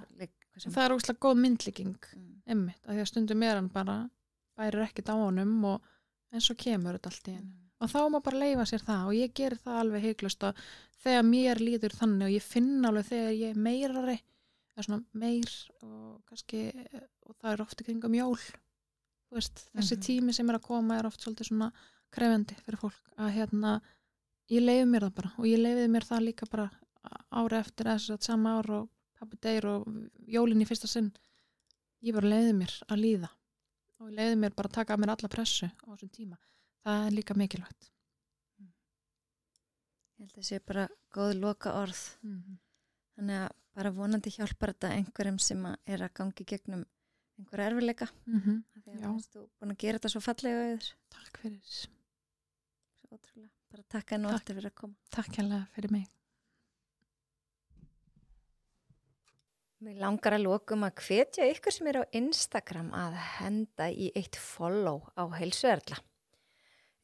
Það óslega góð myndlíking einmitt, af því að stundum hann bara bærir ekkert á honum og en svo kemur þetta allt í einu. Og þá má bara leyfa sér það og ég geri það alveg heiklust að þegar mér líður þannig og ég finn alveg þegar ég meirari, eða svona meir og kannski, og það oft í kringum jól, þú veist, þessi tími sem að koma oft svolítið svona krefjandi fyrir fólk að ég leyfi mér það bara og ég leyfiði mér það líka bara ári eftir þess að sama ár og pabbi deyr og jólin í fyrsta sinn, ég bara leyfiði mér að líða og ég leyfiði mér bara að taka að mér alla pressu á þessum tíma. Það líka mikilvægt. Ég held að það sé bara góð loka orð. Þannig að bara vonandi hjálpar þetta einhverjum sem að gangi gegnum einhver erfileika. Þegar Já. þú búin að gera þetta svo fallega auður. Takk fyrir. Svo ótrúlega. Bara takk enn og Takk. aftur fyrir að koma. Takk hérlega fyrir mig. Mér langar að lokum að hvetja ykkur sem er á Instagram að henda í eitt follow á Heilsuerla.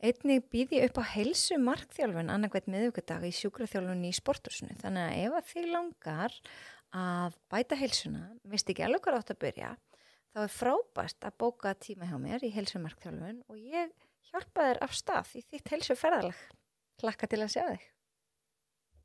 Einnig býð ég upp á heilsumarkþjálfun annarkvæmt miðvikudag í sjúkraþjálfun í sporthúsinu. Þannig að ef að þig langar að bæta heilsuna, veist ekki alveg hvað átt að byrja, þá er frábært að bóka tíma hjá mér í heilsumarkþjálfun og ég hjálpa þér af stað í þitt heilsuferðalag. Hlakka til að sjá þig.